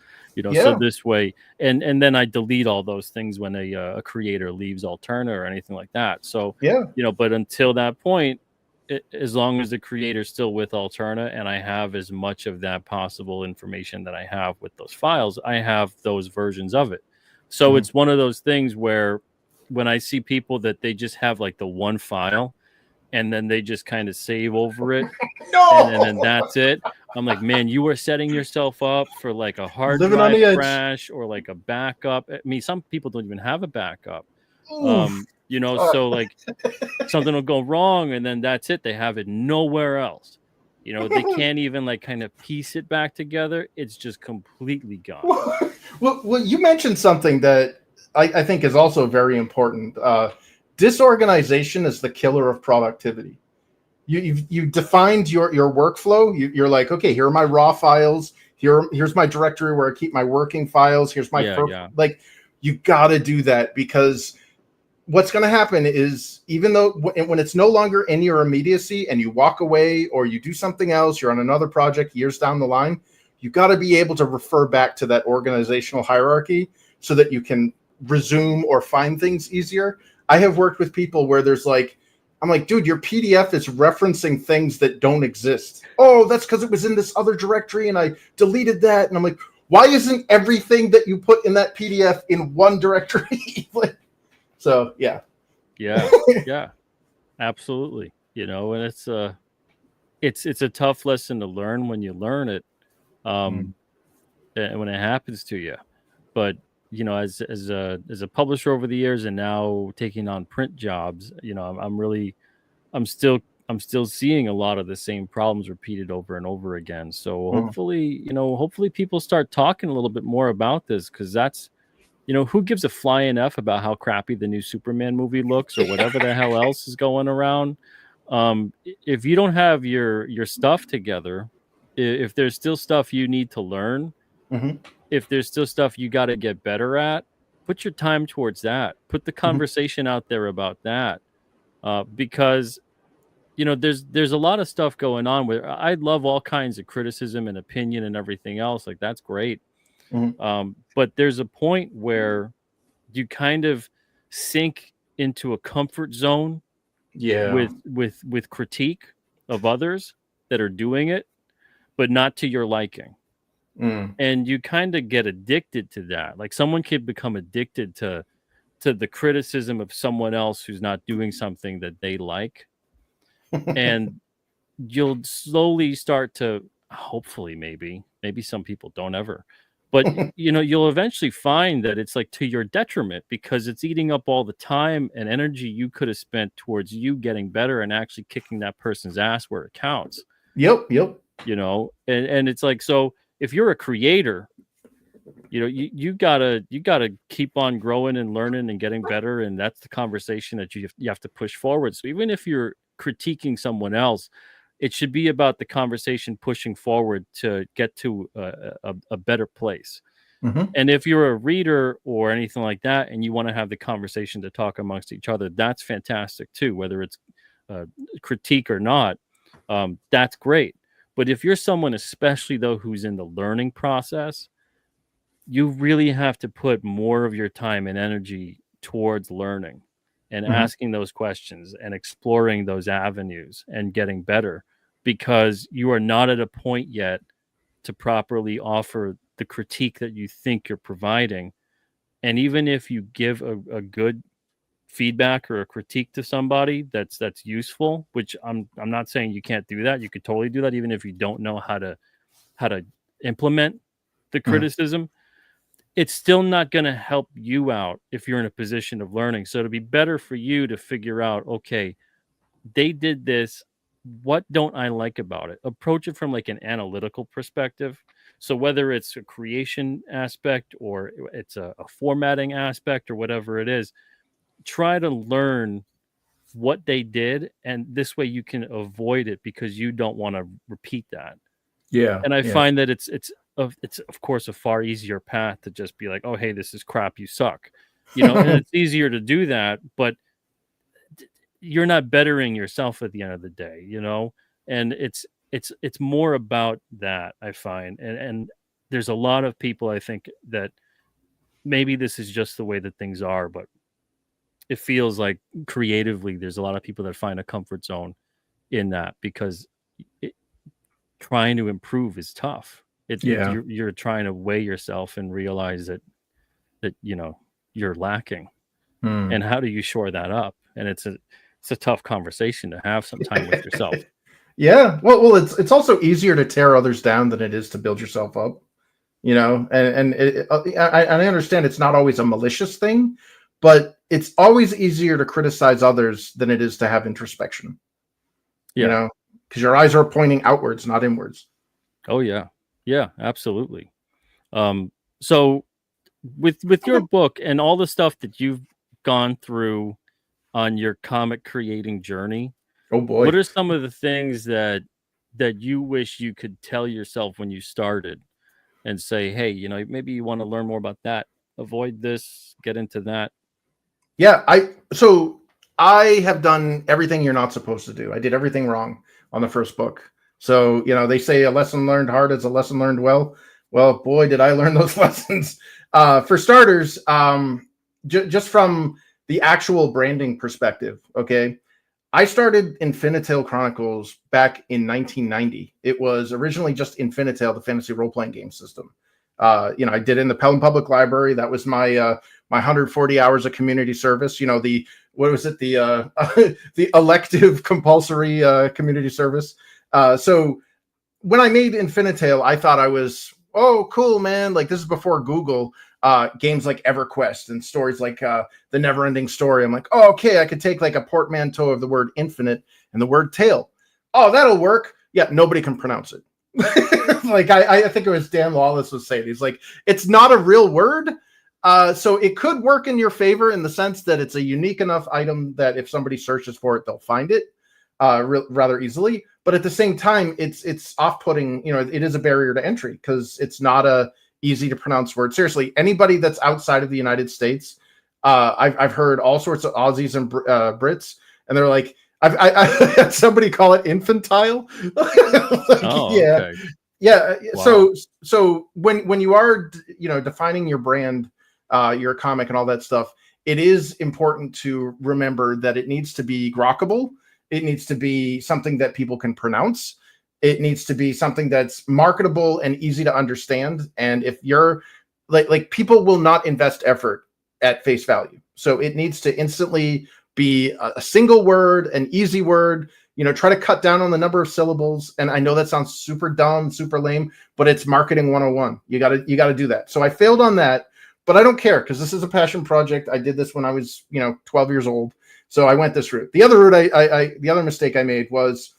so this way, and then I delete all those things when a creator leaves Alterna or anything like that. So, but until that point, as long as the creator's still with Alterna and I have as much of that possible information that I have with those files, I have those versions of it. So it's one of those things where when I see people that they just have like the one file and then they just kind of save over it and then that's it. I'm like, man, you are setting yourself up for like a hard drive crash or like a backup. I mean, some people don't even have a backup. So like something will go wrong and then that's it. They have it nowhere else. They can't even like kind of piece it back together. It's just completely gone. Well, you mentioned something that I think is also very important. Disorganization is the killer of productivity. You've defined your workflow. You're like, okay, here are my raw files. Here's my directory where I keep my working files. Here's my like. You got to do that because what's going to happen is even though when it's no longer in your immediacy and you walk away or you do something else, you're on another project years down the line, you got to be able to refer back to that organizational hierarchy so that you can resume or find things easier. I have worked with people where I'm like, dude, your PDF is referencing things that don't exist. Oh, that's because it was in this other directory and I deleted that. And I'm like, why isn't everything that you put in that PDF in one directory? So, yeah, absolutely. And it's a tough lesson to learn when you learn it. And when it happens to you, but as a publisher over the years and now taking on print jobs, I'm still seeing a lot of the same problems repeated over and over again. So hopefully people start talking a little bit more about this, because that's who gives a flying F about how crappy the new Superman movie looks or whatever the hell else is going around. If you don't have your stuff together, if there's still stuff you need to learn, if there's still stuff you got to get better at, put your time towards that. Put the conversation out there about that, because there's a lot of stuff going on where I love all kinds of criticism and opinion and everything else. Like, that's great. But there's a point where you kind of sink into a comfort zone with critique of others that are doing it, but not to your liking. And you kind of get addicted to that. Like, someone could become addicted to the criticism of someone else who's not doing something that they like. And you'll slowly start to, hopefully, maybe some people don't ever, but you'll eventually find that it's like to your detriment, because it's eating up all the time and energy you could have spent towards you getting better and actually kicking that person's ass where it counts. Yep. And it's like, so if you're a creator, you gotta keep on growing and learning and getting better, and that's the conversation that you have to push forward. So even if you're critiquing someone else, it should be about the conversation pushing forward to get to a better place. And if you're a reader or anything like that, and you want to have the conversation to talk amongst each other, that's fantastic too, whether it's critique or not. That's great. But if you're someone, especially though, who's in the learning process, you really have to put more of your time and energy towards learning and asking those questions and exploring those avenues and getting better, because you are not at a point yet to properly offer the critique that you think you're providing. And even if you give a good feedback or a critique to somebody that's useful, which I'm not saying you can't do that. You could totally do that, even if you don't know how to implement the criticism. It's still not going to help you out if you're in a position of learning. So it'd be better for you to figure out, okay, they did this. what don't I like about it? Approach it from like an analytical perspective. So whether it's a creation aspect or it's a formatting aspect or whatever it is, try to learn what they did, and this way you can avoid it because you don't want to repeat that. Yeah. And I yeah. find that it's of course a far easier path to just be like, oh hey, this is crap, you suck, and it's easier to do that, but you're not bettering yourself at the end of the day, and it's more about that, I find. And there's a lot of people, I think, that maybe this is just the way that things are, but it feels like creatively there's a lot of people that find a comfort zone in that because trying to improve is tough. You're trying to weigh yourself and realize that you're lacking. And how do you shore that up? And it's a tough conversation to have sometime with yourself. Yeah. Well, it's also easier to tear others down than it is to build yourself up, and I understand it's not always a malicious thing, but it's always easier to criticize others than it is to have introspection, because your eyes are pointing outwards, not inwards. Oh yeah. Yeah, absolutely. So with your book and all the stuff that you've gone through on your comic creating journey, oh boy, what are some of the things that you wish you could tell yourself when you started and say, hey, maybe you want to learn more about that, avoid this, get into that? Yeah, I have done everything you're not supposed to do. I did everything wrong on the first book. So, they say a lesson learned hard is a lesson learned well. Well, boy, did I learn those lessons. For starters, just from the actual branding perspective, okay, I started Infinitale Chronicles back in 1990. It was originally just Infinitale, the fantasy role-playing game system. I did it in the Pelham Public Library. That was my 140 hours of community service. The the elective compulsory community service. So when I made Infinitale, I thought I was, oh, cool, man. Like, this is before Google. Games like EverQuest and stories like The Neverending Story. I'm like, oh, okay, I could take like a portmanteau of the word infinite and the word tale. Oh, that'll work. Yeah, nobody can pronounce it. Like, I think it was Dan Lawless was saying, he's like, it's not a real word. So it could work in your favor in the sense that it's a unique enough item that if somebody searches for it, they'll find it rather easily. But at the same time, it's off-putting. It is a barrier to entry because it's not a easy to pronounce word. Seriously, anybody that's outside of the United States, I've heard all sorts of Aussies and Brits, and they're like, I had somebody call it infantile. Like, oh, yeah, okay. Yeah. Wow. So when you are defining your brand, your comic and all that stuff, it is important to remember that it needs to be grokkable. It needs to be something that people can pronounce. It needs to be something that's marketable and easy to understand. And if you're like people will not invest effort at face value. So it needs to instantly be a single word, an easy word, try to cut down on the number of syllables. And I know that sounds super dumb, super lame, but it's marketing 101. You got to do that. So I failed on that, but I don't care because this is a passion project. I did this when I was, 12 years old. So I went this route. The other route, the other mistake I made was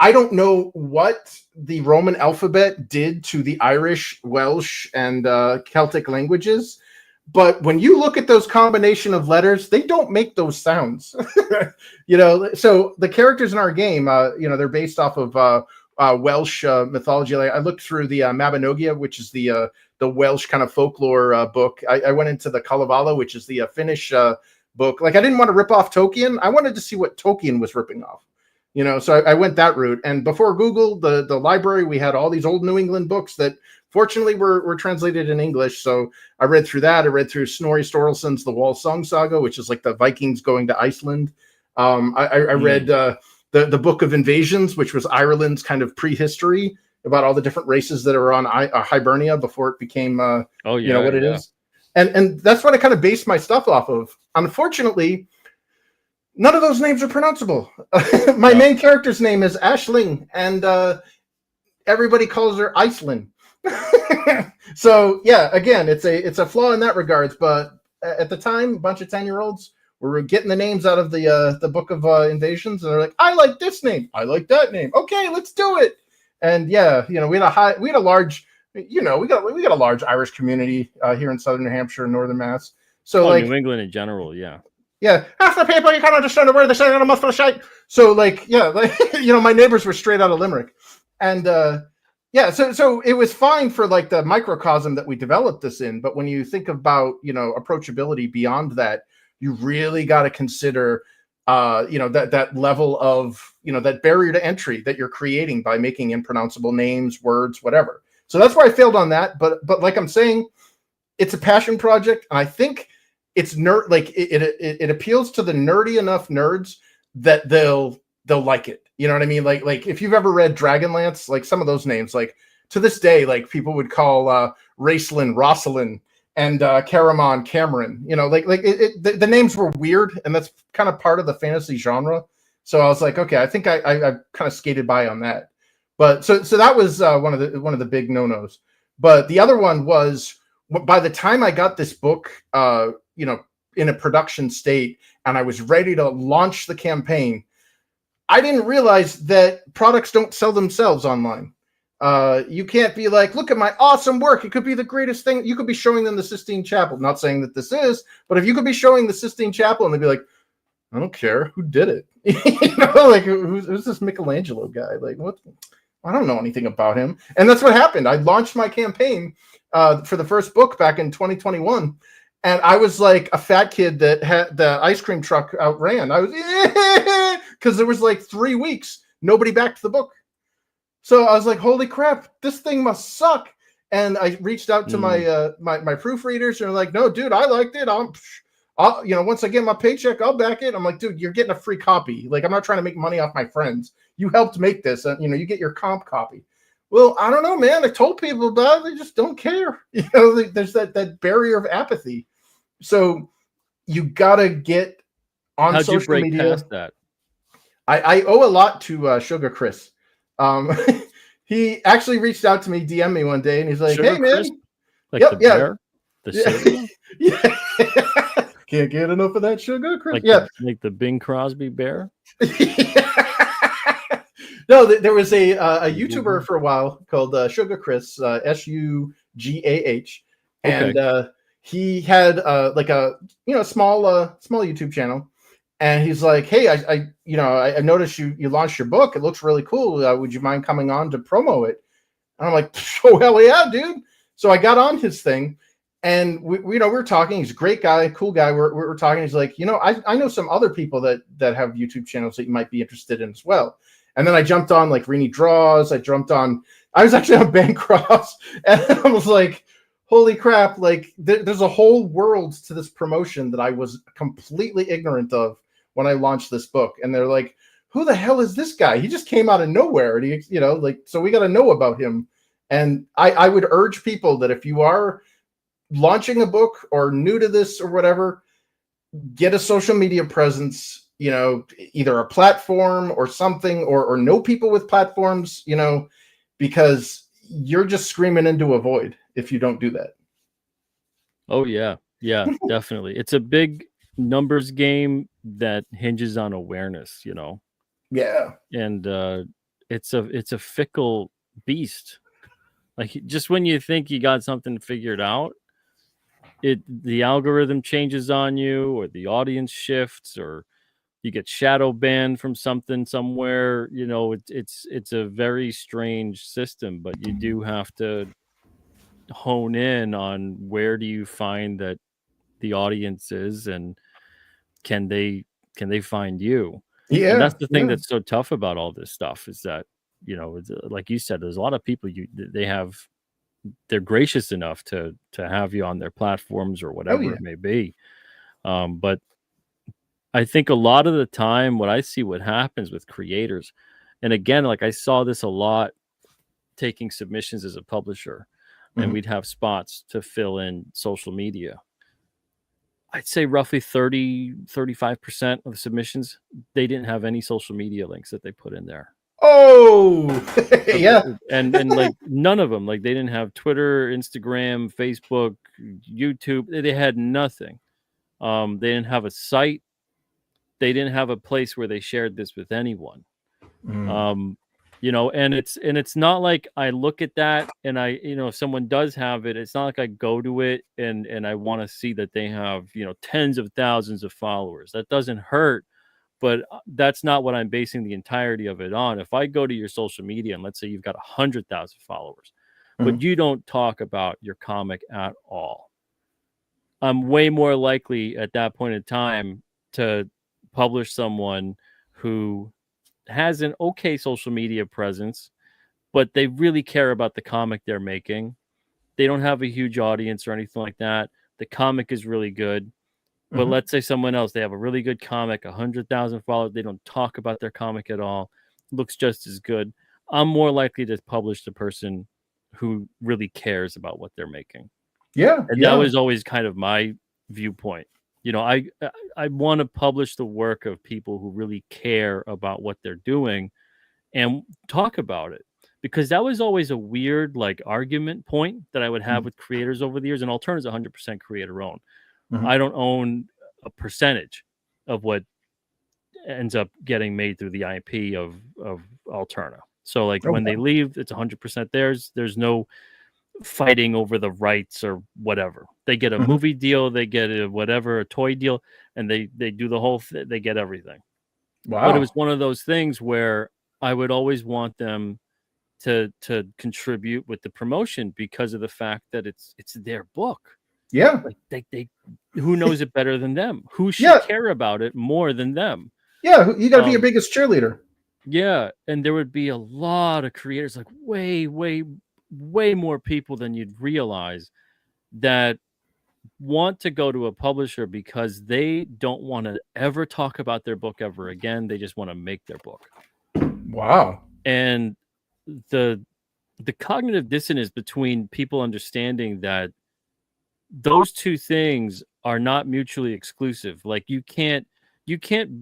I don't know what the Roman alphabet did to the Irish, Welsh, and Celtic languages, but when you look at those combination of letters, they don't make those sounds. So the characters in our game, they're based off of Welsh mythology. I looked through the Mabinogia, which is the Welsh kind of folklore book. I went into the Kalevala, which is the Finnish book. Like, I didn't want to rip off Tolkien. I wanted to see what Tolkien was ripping off. So I went that route. And before Google, the library, we had all these old New England books that fortunately were translated in English. So I read through that. I read through Snorri Sturluson's The Wall Song Saga, which is like the Vikings going to Iceland. I read the Book of Invasions, which was Ireland's kind of prehistory about all the different races that are on Hibernia before it became what it is. And that's what I kind of based my stuff off of. Unfortunately, none of those names are pronounceable. My main character's name is Aisling, and everybody calls her Iceland. So yeah, again, it's a flaw in that regards. But at the time, a bunch of 10-year-olds we're getting the names out of the book of invasions, and they're like, I like this name, I like that name. Okay, let's do it. And yeah, we had a large, we got a large Irish community here in Southern New Hampshire and Northern Mass. So New England in general, yeah. Yeah, half the people you can't understand a word they're saying on a mouthful of shite. So my neighbors were straight out of Limerick, and so it was fine for like the microcosm that we developed this in. But when you think about approachability beyond that, you really got to consider that level of that barrier to entry that you're creating by making impronounceable names, words, whatever. So that's why I failed on that. But like I'm saying, it's a passion project, and I think it's it appeals to the nerdy enough nerds that they'll like it. You know what I mean? Like if you've ever read Dragonlance, like some of those names, like to this day, like people would call Raceland Rosalind and Caramon Cameron. The names were weird, and that's kind of part of the fantasy genre. So I was like, okay, I think I kind of skated by on that. But so that was one of the big no-nos. But the other one was, by the time I got this book, in a production state, and I was ready to launch the campaign, I didn't realize that products don't sell themselves online. You can't be like, look at my awesome work. It could be the greatest thing. You could be showing them the Sistine Chapel. Not saying that this is, but if you could be showing the Sistine Chapel and they'd be like, I don't care who did it. Like who's this Michelangelo guy? Like what? I don't know anything about him. And that's what happened. I launched my campaign for the first book back in 2021. And I was like a fat kid that had the ice cream truck outran. I was because there was like 3 weeks, nobody backed the book. So I was like, holy crap, this thing must suck. And I reached out to my my proofreaders, and they're like, no, dude, I liked it. I'll once I get my paycheck, I'll back it. I'm like, dude, you're getting a free copy. Like, I'm not trying to make money off my friends. You helped make this, and you get your comp copy. Well, I don't know, man. I told people about it. They just don't care. There's that barrier of apathy. So you gotta get on How'd social you break media. Past that? I owe a lot to Sugar Chris. He actually reached out to me, DM me one day, and he's like, Sugar "Hey, man, Chris? Like the bear, the cereal? Yeah. Can't get enough of that Sugar Chris." Like the Bing Crosby bear. No, there was a YouTuber for a while called Sugar Chris, Sugah, and he had like a small YouTube channel, and he's like, "Hey, I noticed you launched your book. It looks really cool. Would you mind coming on to promo it?" And I'm like, "Oh hell yeah, dude!" So I got on his thing, and we were talking. He's a great guy, cool guy. We're talking. He's like, I know some other people that have YouTube channels that you might be interested in as well. And then I jumped on like Rini Draws. I was actually on Bancroft, and I was like, holy crap, like there's a whole world to this promotion that I was completely ignorant of when I launched this book. And they're like, who the hell is this guy? He just came out of nowhere. And he, so we got to know about him. And I would urge people that if you are launching a book or new to this or whatever, get a social media presence, either a platform or something, or know people with platforms, because you're just screaming into a void if you don't do that. Oh yeah, definitely. It's a big numbers game that hinges on awareness, Yeah. And it's a fickle beast. Like, just when you think you got something figured out, the algorithm changes on you, or the audience shifts, or you get shadow banned from something somewhere. It's a very strange system, but you do have to hone in on where do you find that the audience is, and can they find you. Yeah. And that's the thing that's so tough about all this stuff, is that like you said, there's a lot of people they're gracious enough to have you on their platforms or whatever it may be, but I think a lot of the time what happens with creators, and again, like I saw this a lot taking submissions as a publisher, and we'd have spots to fill in social media. I'd say roughly 35% of the submissions, they didn't have any social media links that they put in there. Oh, yeah. And like none of them, like they didn't have Twitter, Instagram, Facebook, YouTube. They had nothing. They didn't have a site. they didn't have a place where they shared this with anyone. You know, and it's not like I look at that and I, you know, if someone does have it, it's not like I go to it and I want to see that they have, you know, tens of thousands of followers. That doesn't hurt, but that's not what I'm basing the entirety of it on. If I go to your social media and let's say you've got 100,000 followers, but you don't talk about your comic at all, I'm way more likely at that point in time to publish someone who has an okay social media presence, but they really care about the comic they're making. They don't have a huge audience or anything like that. The comic is really good. But let's say someone else, they have a really good comic, 100,000 followers. They don't talk about their comic at all. Looks just as good. I'm more likely to publish the person who really cares about what they're making. Yeah. And that was always kind of my viewpoint. You know, I want to publish the work of people who really care about what they're doing and talk about it, because that was always a weird like argument point that I would have with creators over the years. And Alterna is 100% creator owned. I don't own a percentage of what ends up getting made through the IP of Alterna. So like when they leave, it's 100% theirs. There's no fighting over the rights or whatever. They get a movie deal, they get a toy deal, and they do the whole they get everything. Wow. But it was one of those things where I would always want them to contribute with the promotion because of the fact that it's their book. Yeah. Like they who knows it better than them? Who should care about it more than them? Yeah, you got to be your biggest cheerleader. Yeah, and there would be a lot of creators, like way more people than you'd realize, that want to go to a publisher because they don't want to ever talk about their book ever again. They just want to make their book. Wow. And the cognitive dissonance between people understanding that those two things are not mutually exclusive. Like you can't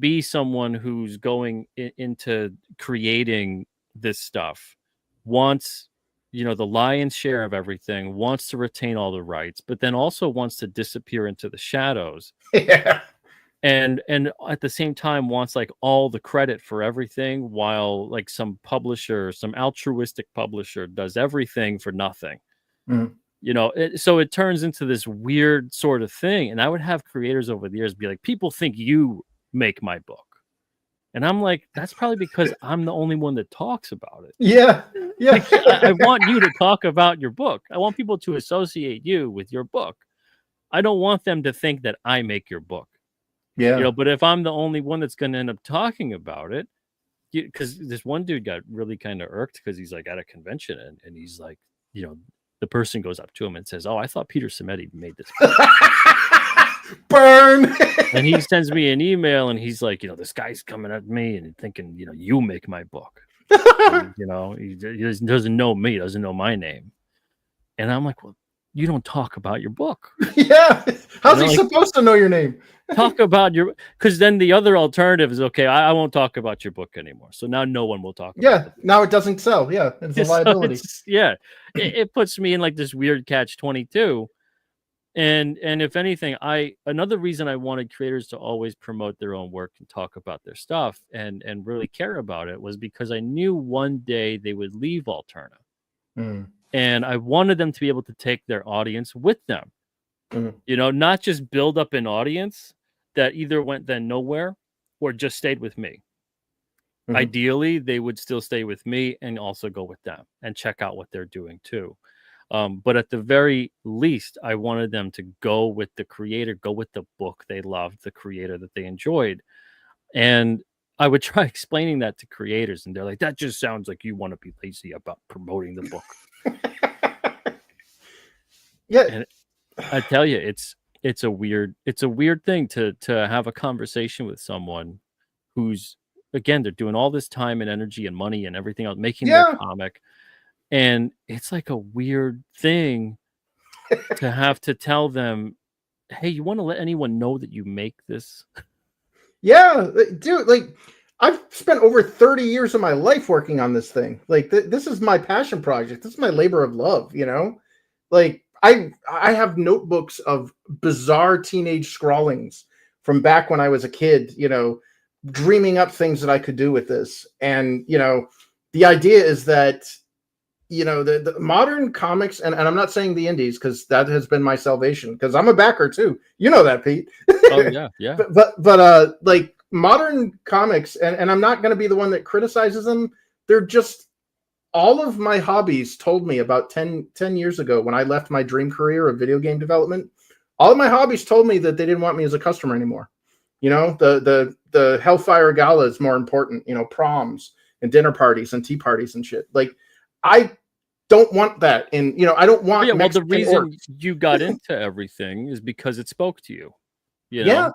be someone who's going into creating this stuff, wants, you know, the lion's share of everything, wants to retain all the rights, but then also wants to disappear into the shadows. Yeah. And at the same time wants like all the credit for everything, while like some publisher, some altruistic publisher does everything for nothing. You know, so it turns into this weird sort of thing. And I would have creators over the years be like, people think you make my book. And I'm like, that's probably because I'm the only one that talks about it. Yeah. Yeah. Like, I want you to talk about your book. I want people to associate you with your book. I don't want them to think that I make your book. Yeah. You know, but if I'm the only one that's going to end up talking about it, because this one dude got really kind of irked because he's like at a convention and he's like, you know, the person goes up to him and says, "Oh, I thought Peter Simeti made this book." Burn. And he sends me an email and he's like, you know, this guy's coming at me and thinking, you know, you make my book. And, you know, he doesn't know me, doesn't know my name. And I'm like, well, you don't talk about your book. Yeah. How's he supposed to know your name? Talk about your, because then the other alternative is, okay, I won't talk about your book anymore. So now no one will talk about it. Now it doesn't sell. Yeah. It's a liability. So it puts me in like this weird catch-22. And if anything, another reason I wanted creators to always promote their own work and talk about their stuff and really care about it was because I knew one day they would leave Alterna. And I wanted them to be able to take their audience with them. You know, not just build up an audience that either went then nowhere or just stayed with me. Ideally, they would still stay with me and also go with them and check out what they're doing too. But at the very least, I wanted them to go with the creator, go with the book they loved, the creator that they enjoyed. And I would try explaining that to creators, and they're like, that just sounds like you want to be lazy about promoting the book. Yeah. And I tell you, it's a weird thing to have a conversation with someone who's, again, they're doing all this time and energy and money and everything else, making their comic. And it's like a weird thing to have to tell them, hey, you want to let anyone know that you make this? Yeah, dude, like I've spent over 30 years of my life working on this thing. Like this is my passion project. This is my labor of love, you know? Like I have notebooks of bizarre teenage scrawlings from back when I was a kid, you know, dreaming up things that I could do with this. And, the idea is that, the modern comics, and I'm not saying the indies because that has been my salvation because I'm a backer too. You know that, Pete. Oh yeah, yeah. but like modern comics, and I'm not going to be the one that criticizes them. They're just all of my hobbies told me about 10 years ago when I left my dream career of video game development. All of my hobbies told me that they didn't want me as a customer anymore. The Hellfire Gala is more important, proms and dinner parties and tea parties and shit. Like, I don't want that. And, I don't want the reason you got into everything is because it spoke to you. Yeah.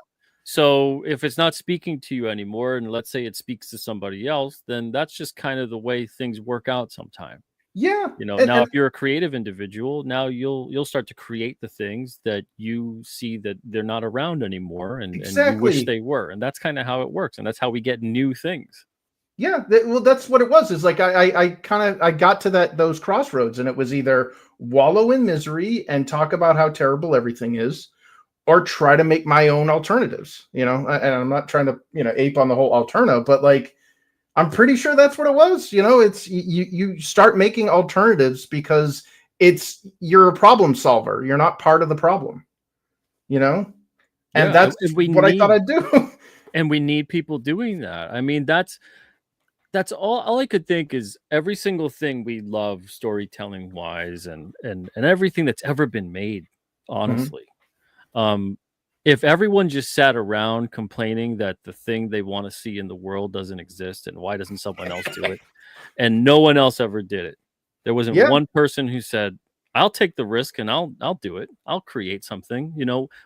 So if it's not speaking to you anymore, and let's say it speaks to somebody else, then that's just kind of the way things work out sometime. Yeah. Now if you're a creative individual, now you'll start to create the things that you see that they're not around anymore and you wish they were. And that's kind of how it works. And that's how we get new things. Yeah. Well, that's what it was. Is like, I got to those crossroads, and it was either wallow in misery and talk about how terrible everything is, or try to make my own alternatives, and I'm not trying to, ape on the whole alterna, but like, I'm pretty sure that's what it was. It's you start making alternatives because you're a problem solver. You're not part of the problem, and that's what I thought I'd do. And we need people doing that. I mean, that's all I could think is every single thing we love storytelling wise and everything that's ever been made, honestly. If everyone just sat around complaining that the thing they want to see in the world doesn't exist and why doesn't someone else do it, and no one else ever did it, there wasn't one person who said, I'll take the risk and I'll do it. I'll create something,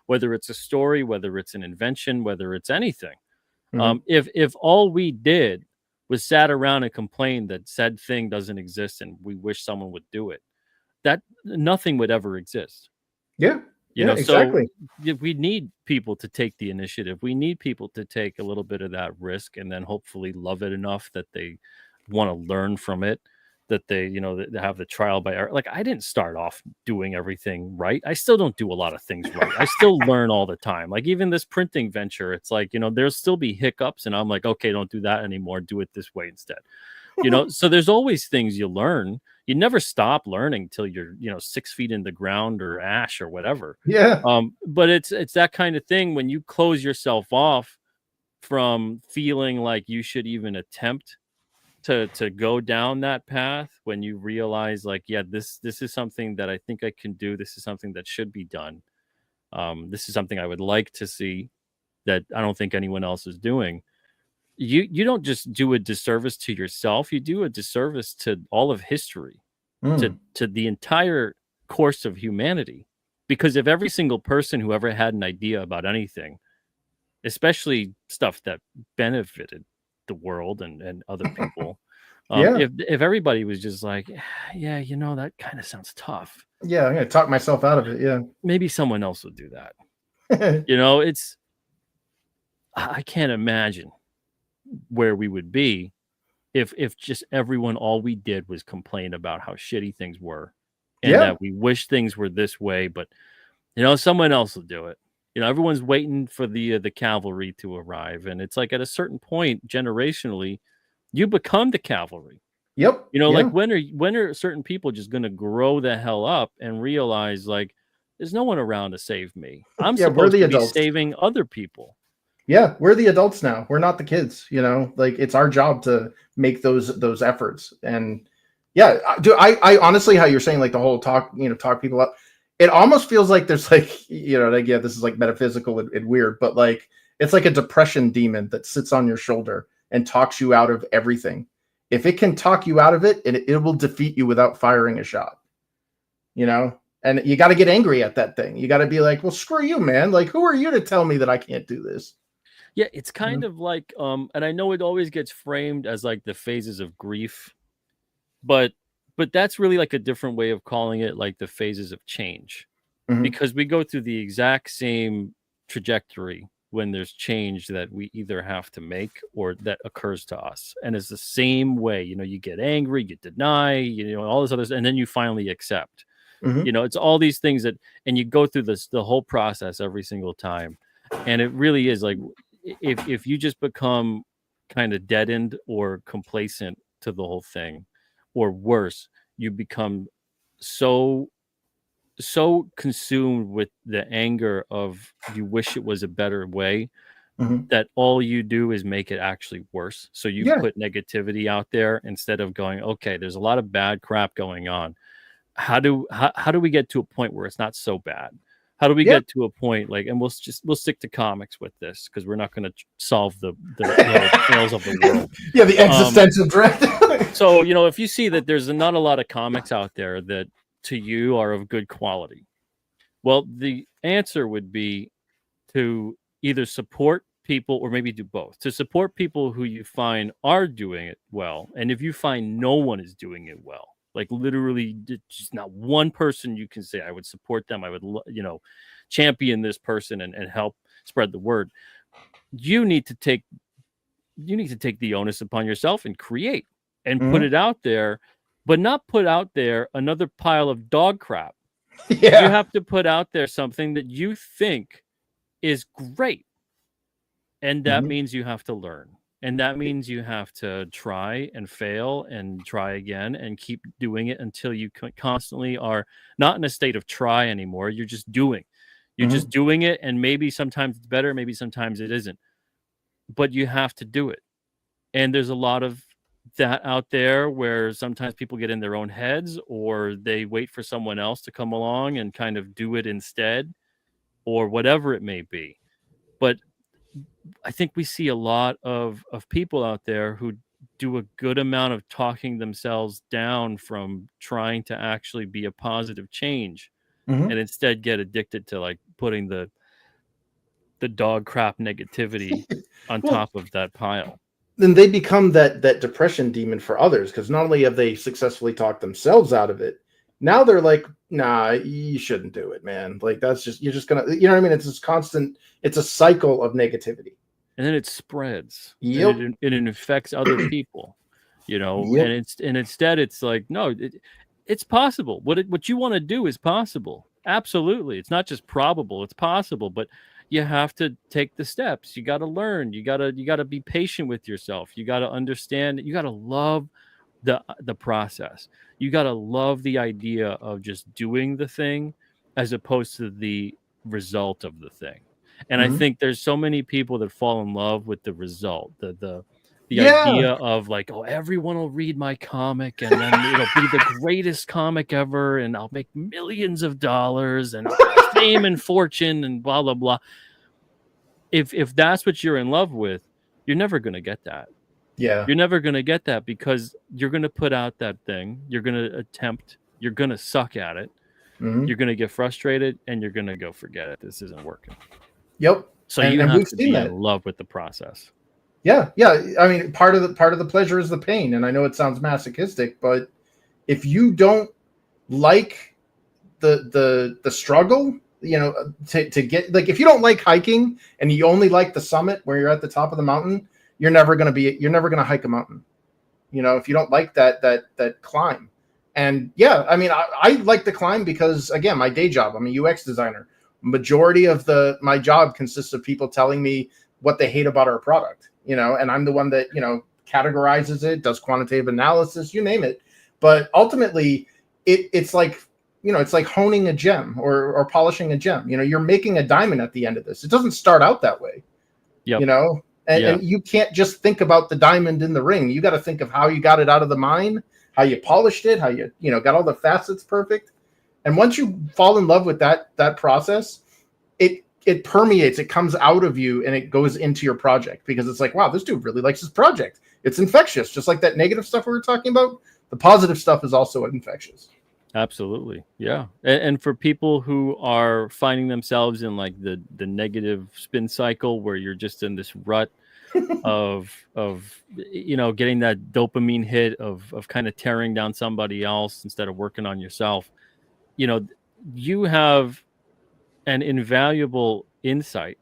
whether it's a story, whether it's an invention, whether it's anything. If all we did was sat around and complained that said thing doesn't exist and we wish someone would do it, that nothing would ever exist. Yeah. Exactly. So we need people to take the initiative. We need people to take a little bit of that risk and then hopefully love it enough that they want to learn from it, that they, they have the trial by error. Like, I didn't start off doing everything right. I still don't do a lot of things right. I still learn all the time. Like, even this printing venture, it's like, there'll still be hiccups and I'm like, okay, don't do that anymore. Do it this way instead. So there's always things you learn. You never stop learning till you're, 6 feet in the ground or ash or whatever. Yeah. But it's that kind of thing when you close yourself off from feeling like you should even attempt to go down that path, when you realize like, yeah, this is something that I think I can do. This is something that should be done. This is something I would like to see that I don't think anyone else is doing. You don't just do a disservice to yourself, you do a disservice to all of history, to the entire course of humanity. Because if every single person who ever had an idea about anything, especially stuff that benefited the world and other people, if everybody was just like, yeah, that kind of sounds tough. Yeah, I'm gonna talk myself out of it. Yeah, maybe someone else would do that. I can't imagine where we would be if just everyone, all we did was complain about how shitty things were and that we wish things were this way, but someone else will do it. Everyone's waiting for the cavalry to arrive, and it's like at a certain point generationally you become the cavalry. Yep. Like when are certain people just going to grow the hell up and realize like there's no one around to save me. I'm supposed to be saving other people. Yeah, we're the adults now. We're not the kids, like it's our job to make those efforts. And yeah, I honestly, how you're saying like the whole talk people up, it almost feels like there's like, this is like metaphysical and weird, but like, it's like a depression demon that sits on your shoulder and talks you out of everything. If it can talk you out of it, it will defeat you without firing a shot, and you got to get angry at that thing. You got to be like, well, screw you, man. Like, who are you to tell me that I can't do this? Yeah, it's kind of like, and I know it always gets framed as like the phases of grief, but that's really like a different way of calling it, like the phases of change, because we go through the exact same trajectory when there's change that we either have to make or that occurs to us. And it's the same way, you get angry, you deny, all this other, and then you finally accept, it's all these things and you go through the whole process every single time. And it really is like, if you just become kind of deadened or complacent to the whole thing, or worse, you become so consumed with the anger of you wish it was a better way, that all you do is make it actually worse. So you put negativity out there instead of going, okay, there's a lot of bad crap going on. How do we get to a point where it's not so bad? How do we get to a point like, and we'll stick to comics with this because we're not going to solve the ills of the world. Yeah, the existential dread. So, if you see that there's not a lot of comics out there that to you are of good quality, well, the answer would be to either support people or maybe do both. To support people who you find are doing it well, and if you find no one is doing it well, like literally just not one person you can say I would support them, I would champion this person and help spread the word, you need to take the onus upon yourself and create and put it out there, but not put out there another pile of dog crap. You have to put out there something that you think is great. And that means you have to learn. And that means you have to try and fail and try again and keep doing it until you constantly are not in a state of try anymore. You're just doing. You're just doing it. And maybe sometimes it's better. Maybe sometimes it isn't. But you have to do it. And there's a lot of that out there where sometimes people get in their own heads, or they wait for someone else to come along and kind of do it instead, or whatever it may be. But I think we see a lot of people out there who do a good amount of talking themselves down from trying to actually be a positive change, and instead get addicted to like putting the dog crap negativity on top of that pile. Then they become that depression demon for others, because not only have they successfully talked themselves out of it, now they're like, nah, you shouldn't do it, man. Like that's just, you're just gonna, you know what I mean? It's this constant, it's a cycle of negativity. And then it spreads. Yep. And it infects other people, Yep. and instead it's like, no, it's possible. What you want to do is possible. Absolutely. It's not just probable, it's possible, but you have to take the steps. You got to learn. You got to be patient with yourself. You got to understand. You got to love the process. You got to love the idea of just doing the thing as opposed to the result of the thing. And I think there's so many people that fall in love with the result, the idea of like, oh, everyone will read my comic and then it'll be the greatest comic ever and I'll make millions of dollars and fame and fortune and blah, blah, blah. If that's what you're in love with, you're never going to get that. Yeah. You're never going to get that because you're going to put out that thing. You're going to attempt. You're going to suck at it. You're going to get frustrated and you're going to go, forget it. This isn't working. Yep. So you have to be in love with the process. Yeah. I mean, part of the pleasure is the pain, and I know it sounds masochistic, but if you don't like the struggle, to get, like, if you don't like hiking and you only like the summit where you're at the top of the mountain, you're never going to hike a mountain. If you don't like that climb. And yeah, I mean, I like the climb because, again, my day job, I'm a UX designer. Majority of my job consists of people telling me what they hate about our product, and I'm the one that, categorizes it, does quantitative analysis, you name it. But ultimately it's like, it's like honing a gem or polishing a gem. You're making a diamond at the end of this. It doesn't start out that way. Yep. And you can't just think about the diamond in the ring. You got to think of how you got it out of the mine, how you polished it, how you got all the facets perfect. And once you fall in love with that process, it permeates, it comes out of you and it goes into your project, because it's like, wow, this dude really likes his project. It's infectious. Just like that negative stuff we were talking about, the positive stuff is also infectious. Absolutely. Yeah. And for people who are finding themselves in like the negative spin cycle where you're just in this rut of getting that dopamine hit of kind of tearing down somebody else instead of working on yourself, you have an invaluable insight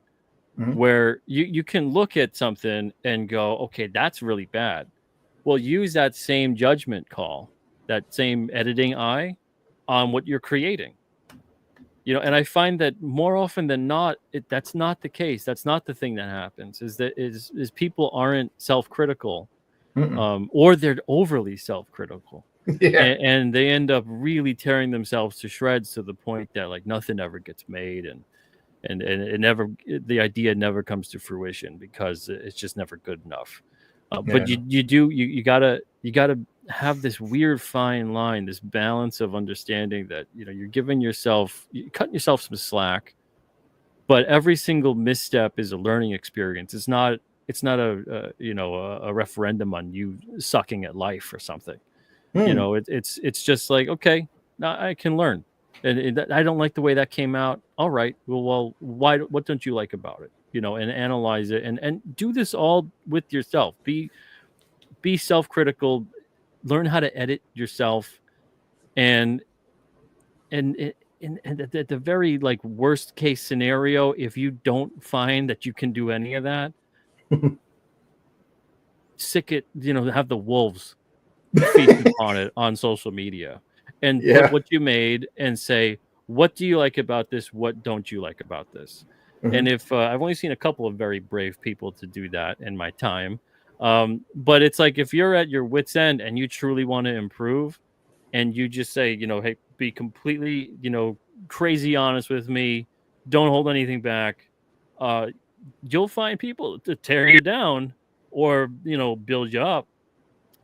where you can look at something and go, okay, that's really bad. Well, use that same judgment call, that same editing eye on what you're creating. And I find that more often than not, that's not the case. That's not the thing that happens. Is people aren't self-critical, or they're overly self-critical, and they end up really tearing themselves to shreds to the point that like nothing ever gets made, and the idea never comes to fruition because it's just never good enough. But you gotta have this weird fine line, this balance of understanding that you're cutting yourself some slack, but every single misstep is a learning experience. It's not a referendum on you sucking at life or something. It's just like, okay, now I can learn, and I don't like the way that came out. All right, well, why? What don't you like about it? And analyze it, and do this all with yourself. Be self-critical. Learn how to edit yourself, and at the very like worst case scenario, if you don't find that you can do any of that, sick it. Have the wolves feast upon it on social media, and put what you made and say, what do you like about this? What don't you like about this? And if I've only seen a couple of very brave people to do that in my time, but it's like if you're at your wit's end and you truly want to improve, and you just say, hey, be completely, crazy honest with me, don't hold anything back, you'll find people to tear you down or build you up.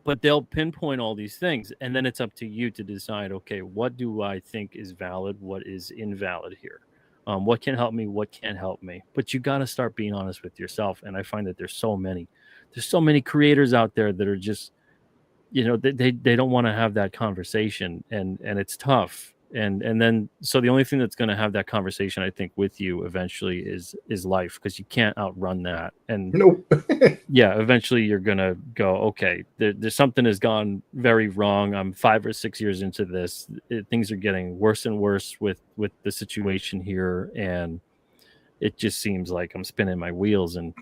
But they'll pinpoint all these things, and then it's up to you to decide, okay, what do I think is valid? What is invalid here? What can help me? What can't help me? But you got to start being honest with yourself. And I find that there's so many creators out there that are just, they don't want to have that conversation, and it's tough. And then so the only thing that's going to have that conversation, I think, with you eventually is life, because you can't outrun that. And yeah, eventually you're gonna go, okay, there's something has gone very wrong. I'm 5 or 6 years into this. Things are getting worse and worse with the situation here, and it just seems like I'm spinning my wheels and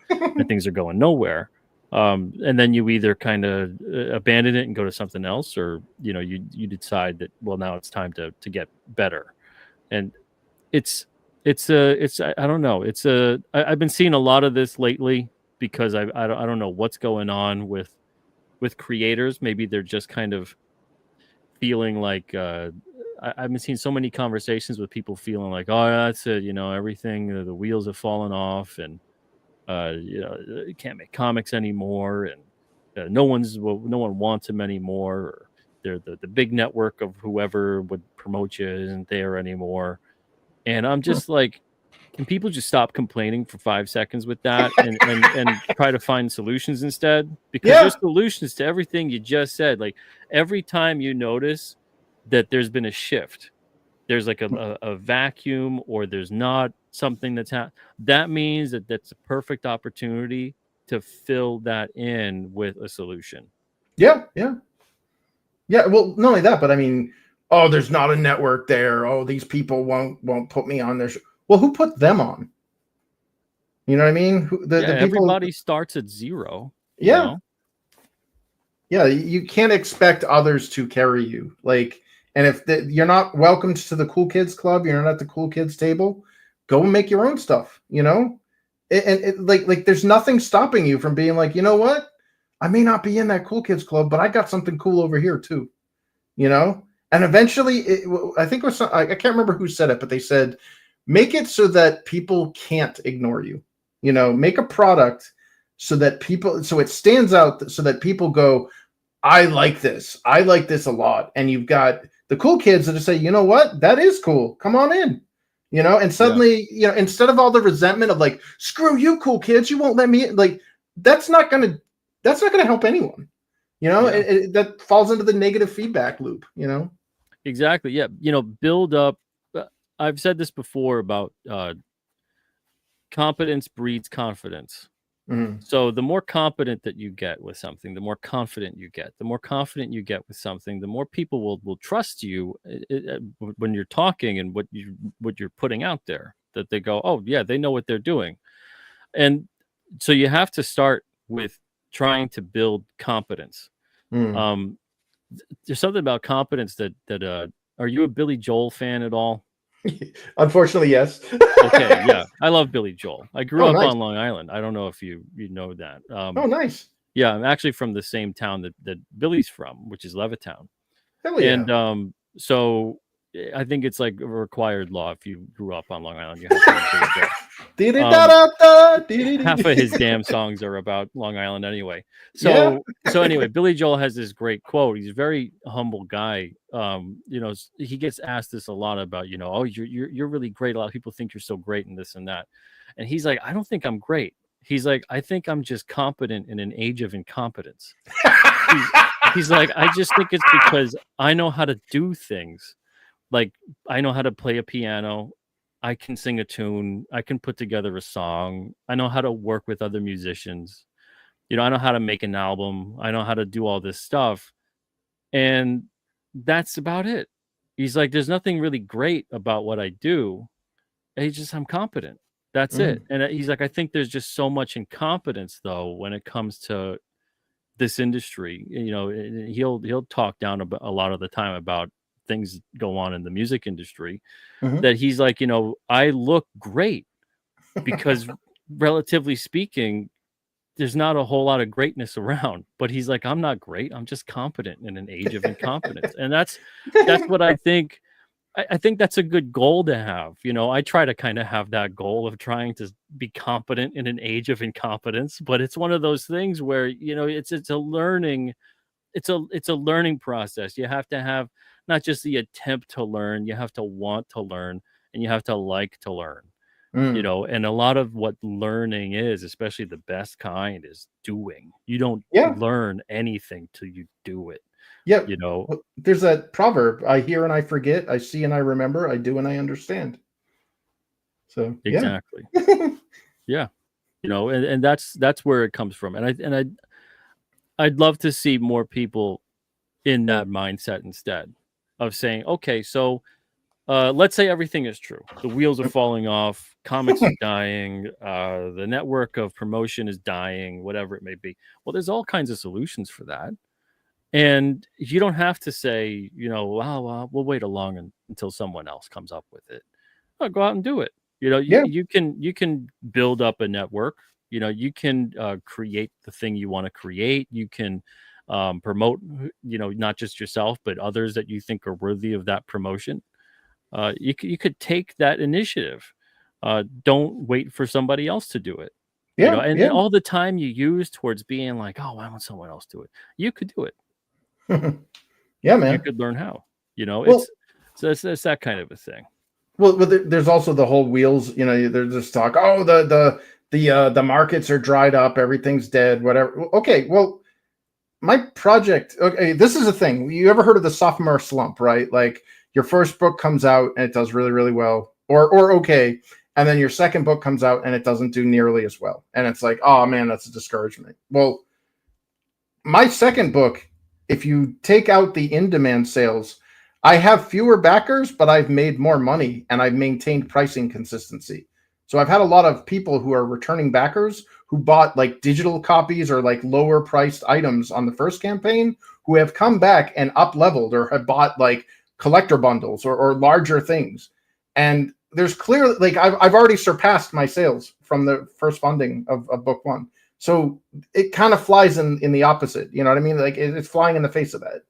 things are going nowhere. And then you either kind of abandon it and go to something else, or you decide that, well, now it's time to get better. And it's I don't know, I've been seeing a lot of this lately, because I don't know what's going on with creators. Maybe they're just kind of feeling like I've been seeing so many conversations with people feeling like, oh, that's it, everything, the wheels have fallen off, and you can't make comics anymore, and no one wants them anymore, or they're the big network of whoever would promote you isn't there anymore. And I'm just like, can people just stop complaining for 5 seconds with that, and try to find solutions instead? Because there's solutions to everything you just said. Like, every time you notice that there's been a shift, there's like a vacuum, or there's not something that means that that's a perfect opportunity to fill that in with a solution. Yeah. Well, not only that, but I mean, oh, there's not a network there. Oh, these people won't put me on their show. Well, who put them on? You know what I mean? The people, everybody starts at zero. Yeah. You can't expect others to carry you. Like, and if you're not welcomed to the cool kids club, you're not at the cool kids table, go and make your own stuff. Like there's nothing stopping you from being like, you know what? I may not be in that cool kids club, but I got something cool over here too. And eventually, I think it was, I can't remember who said it, but they said, make it so that people can't ignore you. Make a product so it stands out, so that people go, I like this a lot. And you've got the cool kids that say, you know what, that is cool, come on in. And suddenly, instead of all the resentment of like, screw you, cool kids, you won't let me in, like, that's not gonna help anyone. That falls into the negative feedback loop. Exactly. Yeah. Build up. I've said this before about competence breeds confidence. Mm-hmm. So the more competent that you get with something, the more confident you get. The more confident you get with something, the more people will trust you when you're talking and what you're putting out there. That they go, oh yeah, they know what they're doing. And so you have to start with trying to build competence. There's something about competence that are you a Billy Joel fan at all? Unfortunately, yes. Okay, yeah, I love Billy Joel. I grew up Nice. on Long Island. I don't know if you know that. Oh, nice. Yeah, I'm actually from the same town that Billy's from, which is Levittown. Hell yeah. And so I think it's like a required law if you grew up on Long Island, you have to know Billy Joel. Half of his damn songs are about Long Island anyway. So anyway, Billy Joel has this great quote. He's a very humble guy. He gets asked this a lot about, oh, you're really great. A lot of people think you're so great and this and that. And he's like, I don't think I'm great. He's like, I think I'm just competent in an age of incompetence. He's like, I just think it's because I know how to do things. Like, I know how to play a piano. I can sing a tune. I can put together a song. I know how to work with other musicians. I know how to make an album. I know how to do all this stuff. And that's about it. He's like, there's nothing really great about what I do. I'm competent. That's it. And he's like, I think there's just so much incompetence, though, when it comes to this industry. He'll talk down about a lot of the time about things go on in the music industry, that he's like, I look great because relatively speaking, there's not a whole lot of greatness around. But he's like, I'm not great. I'm just competent in an age of incompetence. And that's what I think. I think that's a good goal to have. I try to kind of have that goal of trying to be competent in an age of incompetence, but it's one of those things where, it's a learning, it's a learning process. You have to have not just the attempt to learn, you have to want to learn, and you have to like to learn. And a lot of what learning is, especially the best kind, is doing. You don't learn anything till you do it. Yeah. There's that proverb: I hear and I forget, I see and I remember, I do and I understand. So exactly. Yeah. And that's where it comes from. And I'd love to see more people in that mindset instead of saying, okay, so let's say everything is true. The wheels are falling off, comics are dying, the network of promotion is dying, whatever it may be. Well, there's all kinds of solutions for that. And you don't have to say, well, we'll wait until someone else comes up with it. Go out and do it. You can build up a network. You can create the thing you want to create. You can promote, not just yourself, but others that you think are worthy of that promotion. You could take that initiative. Don't wait for somebody else to do it. And all the time you use towards being like, oh, why won't someone else do it? You could do it. Yeah, man. You could learn how. It's that kind of a thing. Well, there's also the whole wheels. There's this talk. Oh, the markets are dried up. Everything's dead. Whatever. Okay. Well, my project. Okay, this is a thing. You ever heard of the sophomore slump? Right? Like your first book comes out and it does really, really well, or okay, and then your second book comes out and it doesn't do nearly as well, and it's like, oh man, that's a discouragement. Well, my second book, if you take out the in-demand sales, I have fewer backers, but I've made more money and I've maintained pricing consistency. So I've had a lot of people who are returning backers who bought like digital copies or like lower priced items on the first campaign, who have come back and up leveled or have bought like collector bundles or larger things. And there's clearly, like, I've already surpassed my sales from the first funding of book one. So it kind of flies in the opposite. You know what I mean? Like it's flying in the face of that.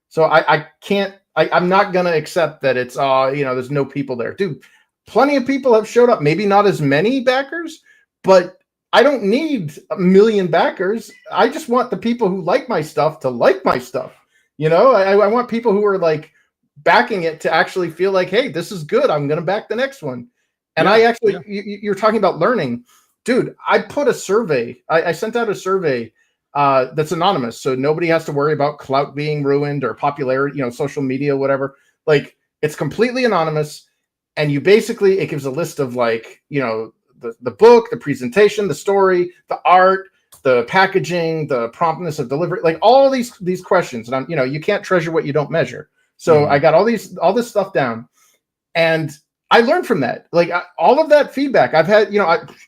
So I'm not going to accept that it's, there's no people there. Dude, plenty of people have showed up. Maybe not as many backers, but I don't need 1 million backers. I just want the people who like my stuff to like my stuff. I want people who are like backing it to actually feel like, hey, this is good. I'm going to back the next one. And you're talking about learning. Dude, I put a survey. I sent out a survey that's anonymous, so nobody has to worry about clout being ruined or popularity, social media, whatever. Like, it's completely anonymous, and it gives a list of like, the book, the presentation, the story, the art, the packaging, the promptness of delivery, like all these questions. And you can't treasure what you don't measure. So I got all this stuff down, and I learned from that. Like all of that feedback I've had,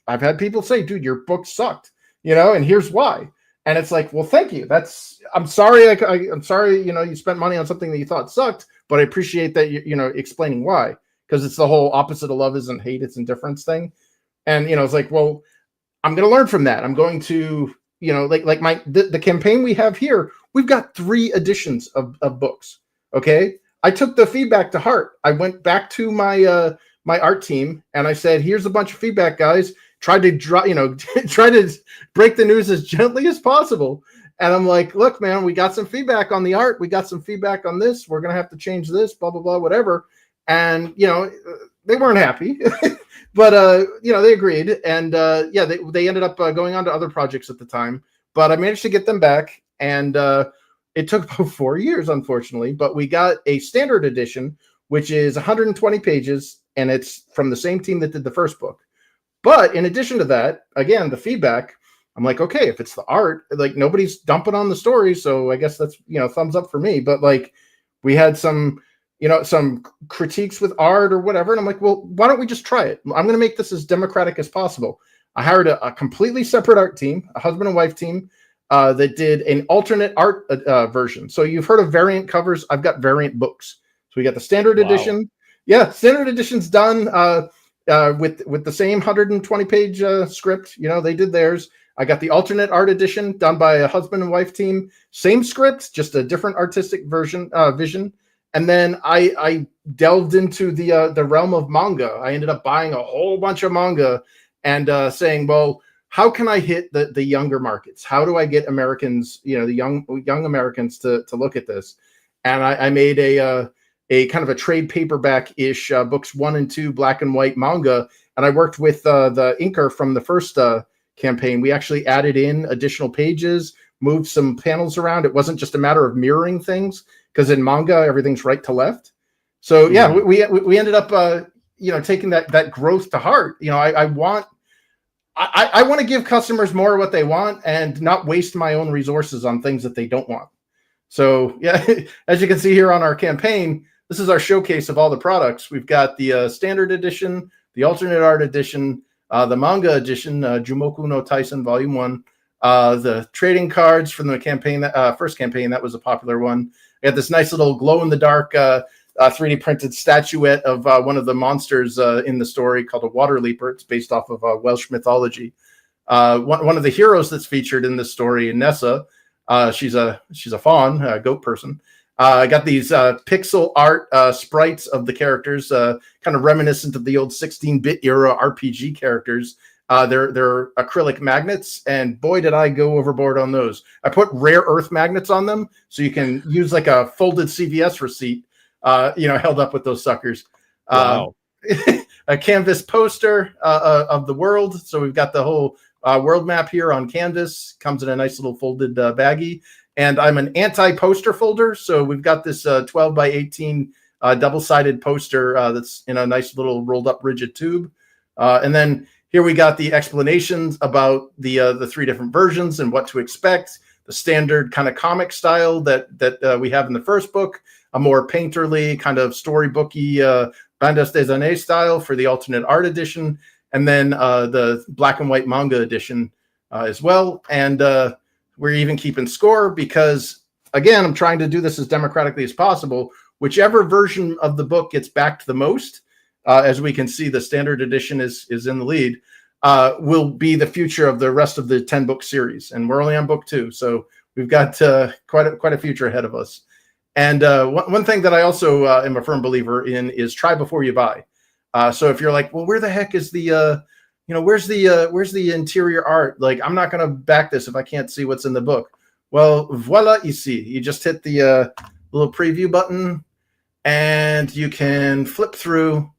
I've had people say, dude, your book sucked, and here's why. And it's like, well, thank you. I'm sorry. I'm sorry, you spent money on something that you thought sucked, but I appreciate that, explaining why. because it's the whole opposite of love isn't hate, it's indifference thing. And it's like, well, I'm going to learn from that. I'm going to, like the campaign we have here, we've got 3 editions of books. Okay. I took the feedback to heart. I went back to my my art team and I said, here's a bunch of feedback, guys. Try to try to break the news as gently as possible. And I'm like, look, man, we got some feedback on the art. We got some feedback on this. We're going to have to change this, blah, blah, blah, whatever. And, they weren't happy, but, they agreed. And, they ended up going on to other projects at the time. But I managed to get them back. And it took about 4 years, unfortunately. But we got a standard edition, which is 120 pages. And it's from the same team that did the first book. But in addition to that, again, the feedback, I'm like, okay, if it's the art, like nobody's dumping on the story. So I guess that's, thumbs up for me. But like we had some, some critiques with art or whatever. And I'm like, well, why don't we just try it? I'm going to make this as democratic as possible. I hired a completely separate art team, a husband and wife team that did an alternate art version. So you've heard of variant covers. I've got variant books. So we got the standard edition. Yeah, standard edition's done with the same 120 page script. They did theirs. I got the alternate art edition done by a husband and wife team. Same script, just a different artistic vision. And then I delved into the realm of manga. I ended up buying a whole bunch of manga and saying, well, how can I hit the younger markets? How do I get Americans, the young Americans to look at this? And I made a kind of a trade paperback-ish books 1 and 2 black and white manga. And I worked with the inker from the first campaign. We actually added in additional pages, moved some panels around. It wasn't just a matter of mirroring things, because in manga everything's right to left. So yeah, we ended up taking that growth to heart. I want to give customers more of what they want and not waste my own resources on things that they don't want. So yeah, as you can see here on our campaign, this is our showcase of all the products. We've got the standard edition, the alternate art edition, the manga edition, Jumoku no Taisen Volume 1, the trading cards from the campaign, first campaign, that was a popular one. We had this nice little glow-in-the-dark 3D printed statuette of one of the monsters in the story called a water leaper. It's based off of Welsh mythology. One of the heroes that's featured in this story, Nessa, she's a fawn, a goat person. I got these pixel art sprites of the characters, kind of reminiscent of the old 16-bit era RPG characters. They're acrylic magnets, and boy, did I go overboard on those. I put rare earth magnets on them, so you can use like a folded CVS receipt, held up with those suckers. Wow. A canvas poster of the world. So we've got the whole world map here on canvas. Comes in a nice little folded baggie. And I'm an anti-poster folder. So we've got this 12 by 18 double-sided poster that's in a nice little rolled up rigid tube. And then here we got the explanations about the 3 different versions and what to expect. The standard kind of comic style that we have in the first book, a more painterly kind of storybooky bandas dessinée style for the alternate art edition, and then the black and white manga edition as well. And we're even keeping score because, again, I'm trying to do this as democratically as possible. Whichever version of the book gets backed the most, as we can see, the standard edition is in the lead, will be the future of the rest of the 10-book series. And we're only on book 2, so we've got quite a future ahead of us. And one thing that I also am a firm believer in is try before you buy. So if you're like, well, where the heck is the where's the interior art? Like, I'm not going to back this if I can't see what's in the book. Well, voila, ici. You just hit the little preview button, and you can flip through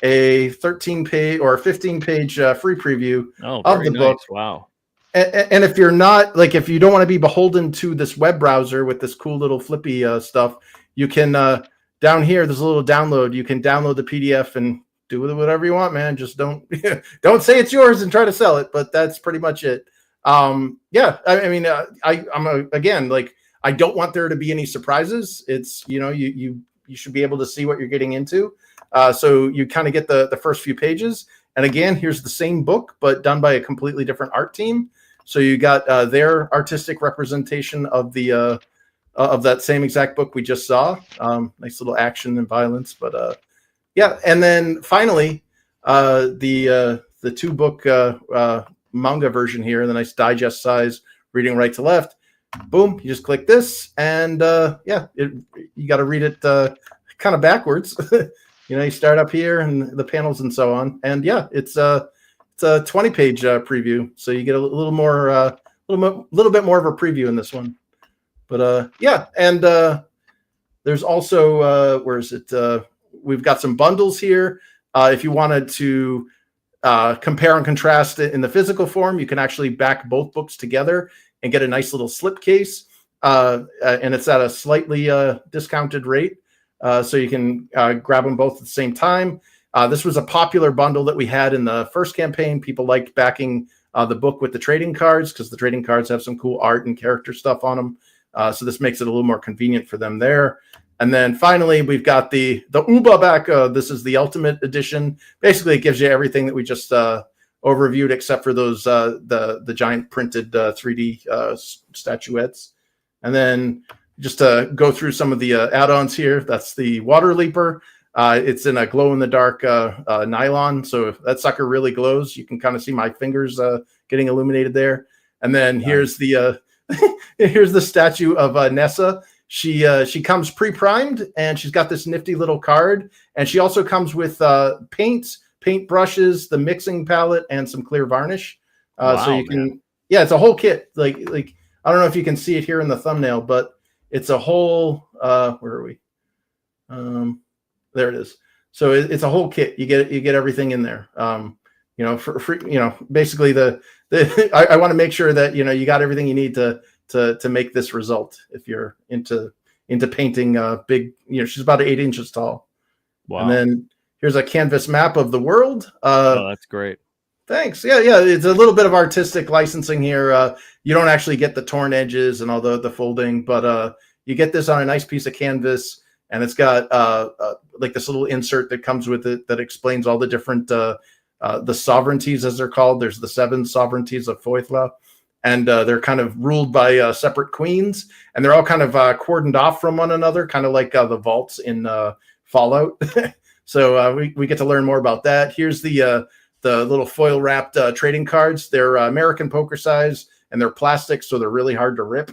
a 13-page or 15-page free preview of the book. Wow. And if you're not, like, if you don't want to be beholden to this web browser with this cool little flippy stuff, you can, down here, there's a little download. You can download the PDF and do with it whatever you want, man. Just don't say it's yours and try to sell it, but that's pretty much it. Yeah, I mean, again, like, I don't want there to be any surprises. It's, you should be able to see what you're getting into. So you kind of get the first few pages. And again, here's the same book, but done by a completely different art team. So you got their artistic representation of the of that same exact book we just saw. Nice little action and violence, but Yeah, and then finally, the 2-book manga version here, the nice digest size, reading right to left. Boom! You just click this, and you got to read it kind of backwards. You start up here and the panels and so on, and it's a 20-page preview, so you get a little more, little bit more of a preview in this one. But and there's also where is it? We've got some bundles here. If you wanted to compare and contrast it in the physical form, you can actually back both books together and get a nice little slipcase. And it's at a slightly discounted rate. So you can grab them both at the same time. This was a popular bundle that we had in the first campaign. People liked backing the book with the trading cards because the trading cards have some cool art and character stuff on them. So this makes it a little more convenient for them there. And then finally, we've got the Uba back. This is the Ultimate Edition. Basically, it gives you everything that we just overviewed, except for those the giant printed 3D statuettes. And then just to go through some of the add-ons here, that's the Water Leaper. It's in a glow-in-the-dark nylon, so if that sucker really glows, you can kind of see my fingers getting illuminated there. And then here's the here's the statue of Nessa. She comes pre-primed, and she's got this nifty little card, and she also comes with paint brushes, the mixing palette, and some clear varnish. So you can, it's a whole kit. Like I don't know if you can see it here in the thumbnail, but it's a whole. Where are we? There it is. So it's a whole kit. You get everything in there. For free. Basically I want to make sure that you got everything you need to make this result. If you're into painting big, she's about 8 inches tall. Wow. And then here's a canvas map of the world. Oh, that's great. Thanks. Yeah. It's a little bit of artistic licensing here. You don't actually get the torn edges and all the folding, but you get this on a nice piece of canvas, and it's got like this little insert that comes with it that explains all the different the sovereignties, as they're called. There's the 7 sovereignties of Foithla. And they're kind of ruled by separate queens, and they're all kind of cordoned off from one another, kind of like the vaults in Fallout. So we get to learn more about that. Here's the little foil wrapped trading cards. They're American poker size, and they're plastic, so they're really hard to rip.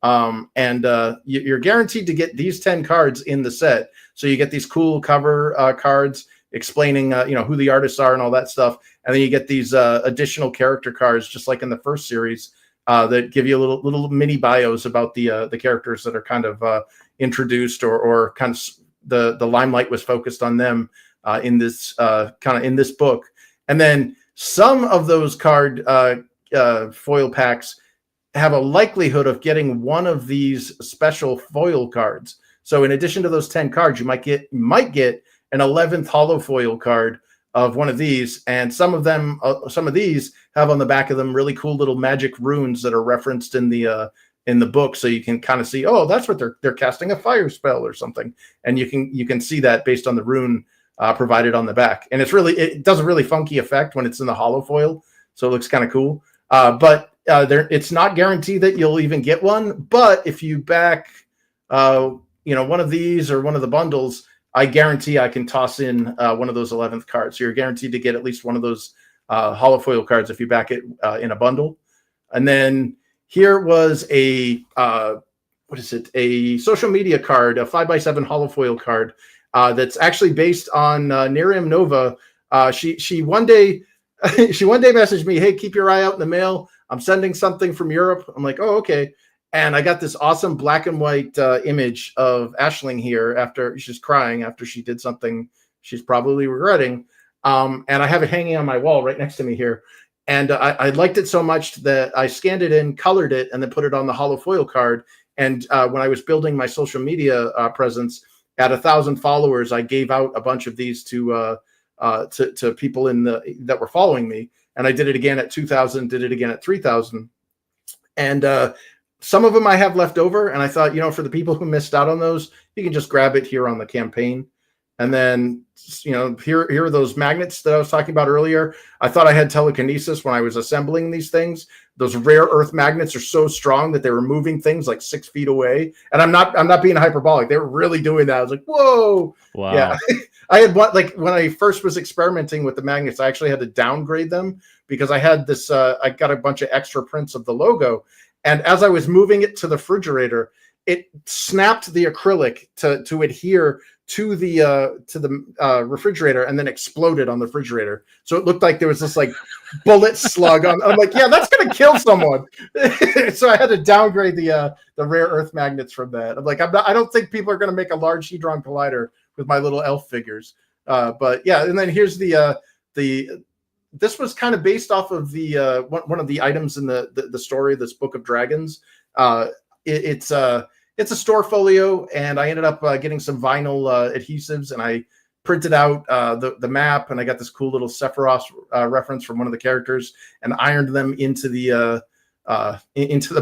And you're guaranteed to get these 10 cards in the set. So you get these cool cover cards explaining who the artists are and all that stuff, and then you get these additional character cards, just like in the first series, that give you little mini bios about the characters that are kind of introduced or kind of the limelight was focused on them in this in this book. And then some of those card foil packs have a likelihood of getting one of these special foil cards. So in addition to those 10 cards, you might get an 11th holo foil card of one of these, and some of these have on the back of them really cool little magic runes that are referenced in the book, so you can kind of see, oh, that's what they're casting a fire spell or something, and you can see that based on the rune provided on the back, and it does a really funky effect when it's in the holo foil, so it looks kind of cool. But it's not guaranteed that you'll even get one, but if you back one of these or one of the bundles, I guarantee I can toss in one of those 11th cards. So you're guaranteed to get at least one of those holofoil cards if you back it in a bundle. And then here was a social media card, a 5x7 holofoil card that's actually based on Nerium Nova. She one day messaged me, hey, keep your eye out in the mail. I'm sending something from Europe. I'm like, oh, okay. And I got this awesome black and white image of Aisling here after she's crying after she did something she's probably regretting. And I have it hanging on my wall right next to me here. And I liked it so much that I scanned it in, colored it, and then put it on the holofoil card. And when I was building my social media presence at 1,000 followers, I gave out a bunch of these to people that were following me. And I did it again at 2,000, did it again at 3,000. And some of them I have left over, and I thought, for the people who missed out on those, you can just grab it here on the campaign. And then, here are those magnets that I was talking about earlier. I thought I had telekinesis when I was assembling these things. Those rare earth magnets are so strong that they were moving things like 6 feet away. And I'm not being hyperbolic. They were really doing that. I was like, whoa. Wow. Yeah. I had one, like when I first was experimenting with the magnets, I actually had to downgrade them because I had this, I got a bunch of extra prints of the logo. And as I was moving it to the refrigerator, it snapped the acrylic to adhere to the refrigerator and then exploded on the refrigerator. So it looked like there was this like bullet slug on. I'm like, yeah, that's gonna kill someone. So I had to downgrade the rare earth magnets from that. I'm like, I don't think people are gonna make a large Hedron collider with my little elf figures. But yeah, and then here's this was kind of based off of the one of the items in the story, this Book of Dragons. It's a store folio, and I ended up getting some vinyl adhesives, and I printed out the map, and I got this cool little Sephiroth reference from one of the characters, and ironed them into the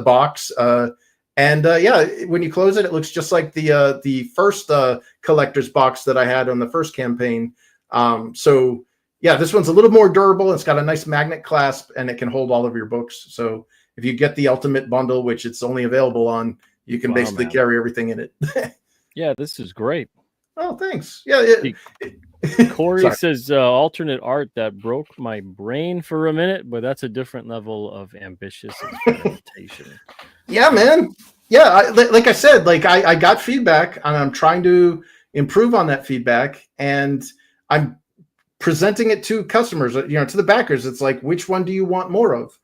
box. Yeah, when you close it, it looks just like the first collector's box that I had on the first campaign. So yeah, this one's a little more durable. It's got a nice magnet clasp, and it can hold all of your books. So if you get the Ultimate Bundle, which it's only available on, you can basically carry everything in it. Yeah, this is great. Oh, thanks. Yeah. Corey says alternate art that broke my brain for a minute, but that's a different level of ambitious experimentation. Yeah, man. Yeah, like I said, like I got feedback, and I'm trying to improve on that feedback, and I'm presenting it to customers, to the backers. It's like, which one do you want more of?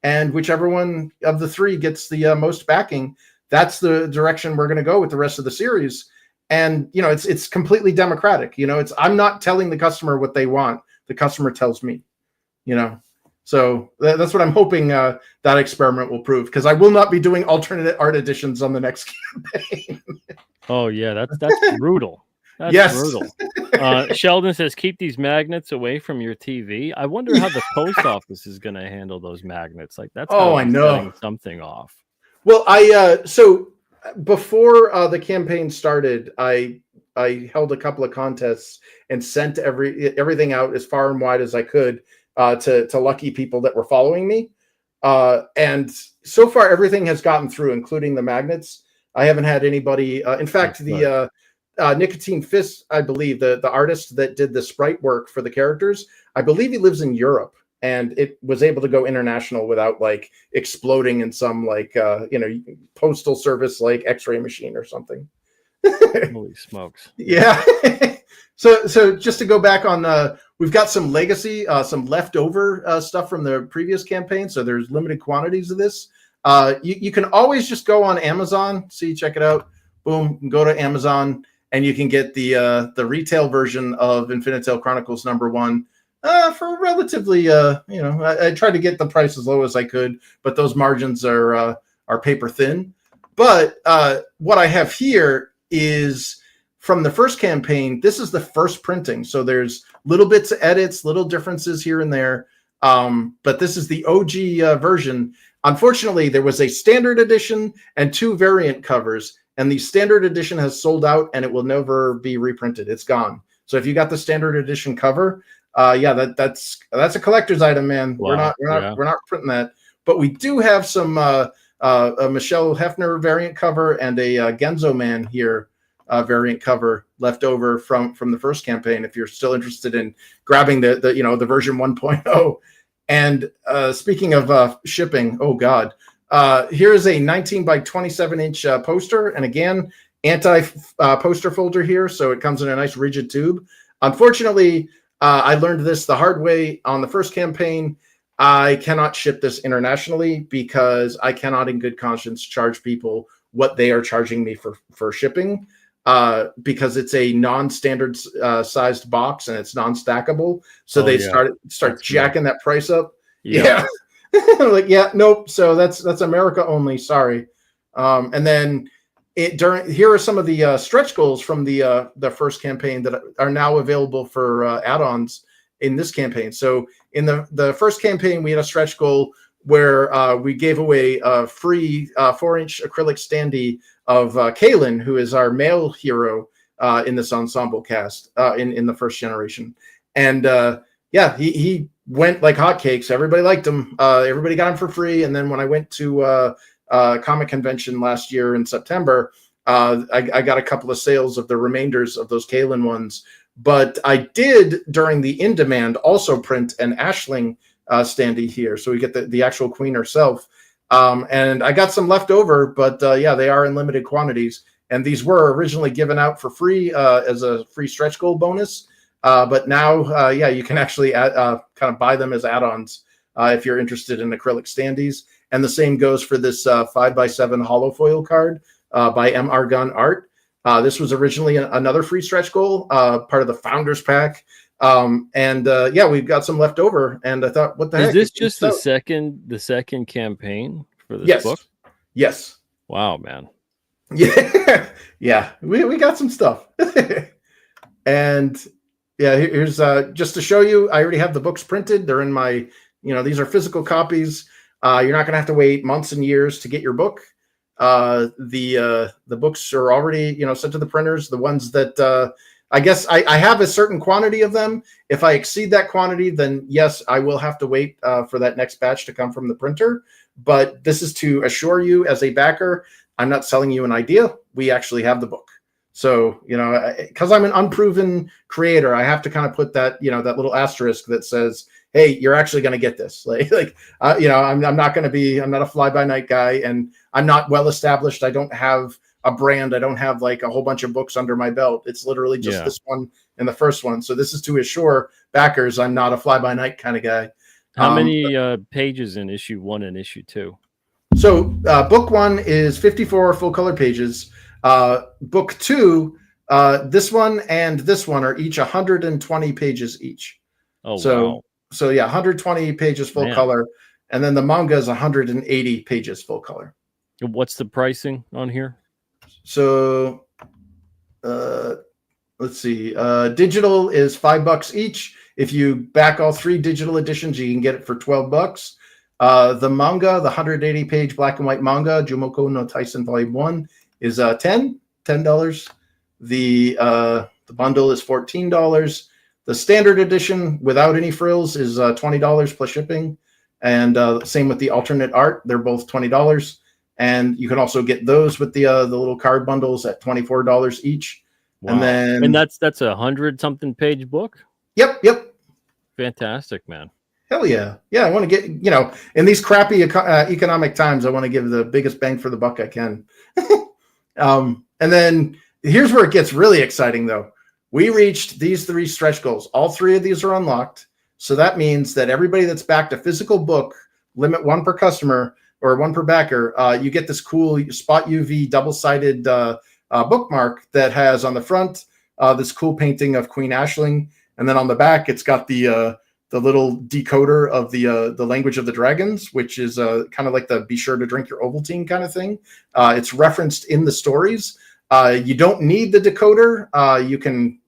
And whichever one of the three gets the most backing, that's the direction we're going to go with the rest of the series. And it's completely democratic. I'm not telling the customer what they want. The customer tells me. So that's what I'm hoping that experiment will prove, because I will not be doing alternate art editions on the next campaign. Oh yeah, that's brutal. That's brutal. Sheldon says, keep these magnets away from your TV. I wonder how the post office is going to handle those magnets. Like that's I know, setting something off. Well, so before the campaign started, I held a couple of contests and sent everything out as far and wide as I could to lucky people that were following me. And so far, everything has gotten through, including the magnets. I haven't had anybody. In fact, the Nicotine FISK, I believe, the artist that did the sprite work for the characters, I believe he lives in Europe, and it was able to go international without like exploding in some like postal service like X-ray machine or something. Holy smokes! Yeah. So just to go back on, we've got some legacy, some leftover stuff from the previous campaign. So there's limited quantities of this. You can always just go on Amazon, check it out. Boom, go to Amazon, and you can get the retail version of Infinitel Chronicles #1 for relatively, I tried to get the price as low as I could, but those margins are paper thin. But what I have here is from the first campaign. This is the first printing, so there's little bits of edits, little differences here and there. But this is the OG version. Unfortunately, there was a standard edition and 2 variant covers, and the standard edition has sold out, and it will never be reprinted. It's gone. So if you got the standard edition cover, that's a collector's item, man. Wow. We're not printing that, but we do have some a Michelle Hefner variant cover and a Genzo Man here variant cover left over from the first campaign. If you're still interested in grabbing the version 1.0. And speaking of shipping, oh God, here's a 19 by 27 inch poster, and again, anti poster folder here, so it comes in a nice rigid tube. Unfortunately, I learned this the hard way on the first campaign. I cannot ship this internationally because I cannot in good conscience charge people what they are charging me for shipping, because it's a non-standard sized box and it's non-stackable. So they start jacking that price up. Yeah. Like, yeah, nope. So that's America only. Sorry. And then here are some of the stretch goals from the first campaign that are now available for add-ons in this campaign. So in the first campaign, we had a stretch goal where we gave away a free 4-inch acrylic standee of Kalen, who is our male hero in this ensemble cast in the first generation. And he went like hotcakes. Everybody liked him. Everybody got him for free. And then when I went to comic convention last year in September, I got a couple of sales of the remainders of those Kalen ones. But I did, during the in demand, also print an Aisling standee here, so we get the actual queen herself. And I got some left over, but yeah, they are in limited quantities. And these were originally given out for free as a free stretch goal bonus. But now, yeah, you can actually kind of buy them as add-ons if you're interested in acrylic standees. And the same goes for this 5x7 hollow foil card by M.R. Gunn Art. This was originally another free stretch goal, part of the Founders Pack. Yeah, we've got some left over, and I thought, what the heck? Is this just the second campaign for this book? Yes. Wow, man. Yeah, yeah, we got some stuff. And yeah, here's just to show you, I already have the books printed. They're in my, these are physical copies. You're not going to have to wait months and years to get your book. The books are already, sent to the printers. The ones that I guess I have a certain quantity of them. If I exceed that quantity, then yes, I will have to wait for that next batch to come from the printer. But this is to assure you as a backer, I'm not selling you an idea. We actually have the book. So, because I'm an unproven creator, I have to kind of put that, that little asterisk that says, hey, you're actually going to get this. I'm not going to be, I'm not a fly by night guy, and I'm not well established. I don't have a brand. I don't have like a whole bunch of books under my belt. It's literally just this one and the first one. So this is to assure backers I'm not a fly by night kind of guy. How many pages in issue 1 and issue 2? So book 1 is 54 full color pages. Book 2, this one and this one are each 120 pages each. Oh, wow. So yeah, 120 pages full color. And then the manga is 180 pages full color. What's the pricing on here? So let's see. Digital is $5 each. If you back all 3 digital editions, you can get it for $12. The manga, the 180 page black and white manga, Jumoko no Taisen Volume 1, is $10. The bundle is $14. The standard edition without any frills is $20 plus shipping. And same with the alternate art. They're both $20. And you can also get those with the little card bundles at $24 each. Wow. And that's a 100-something page book? Yep. Fantastic, man. Hell yeah. Yeah, I want to get, in these crappy economic times, I want to give the biggest bang for the buck I can. And then here's where it gets really exciting, though. We reached these 3 stretch goals. All 3 of these are unlocked. So that means that everybody that's backed a physical book, limit 1 per customer or 1 per backer, you get this cool Spot UV double-sided bookmark that has on the front this cool painting of Queen Aisling. And then on the back, it's got the little decoder of the language of the dragons, which is kind of like the be sure to drink your Ovaltine kind of thing. It's referenced in the stories. You don't need the decoder. You can,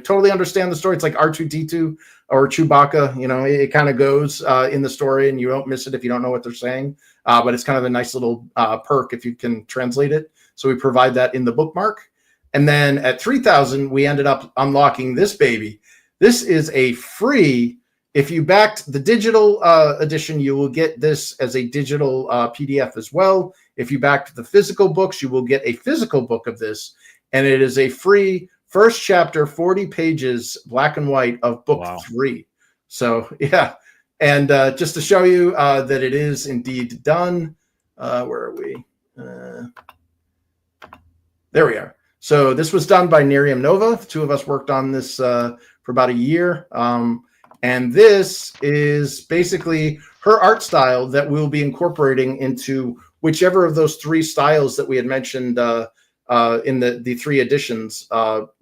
totally understand the story. It's like R2-D2 or Chewbacca. It kind of goes in the story, and you don't miss it if you don't know what they're saying. But it's kind of a nice little perk if you can translate it. So we provide that in the bookmark. And then at 3,000, we ended up unlocking this baby. This is a free. If you backed the digital edition, you will get this as a digital PDF as well. If you backed the physical books, you will get a physical book of this. And it is a free first chapter, 40 pages, black and white of book 3. So, yeah. And just to show you that it is indeed done, where are we? There we are. So this was done by Nerium Nova. The 2 of us worked on this for about a year. And this is basically her art style that we'll be incorporating into whichever of those 3 styles that we had mentioned in the 3 editions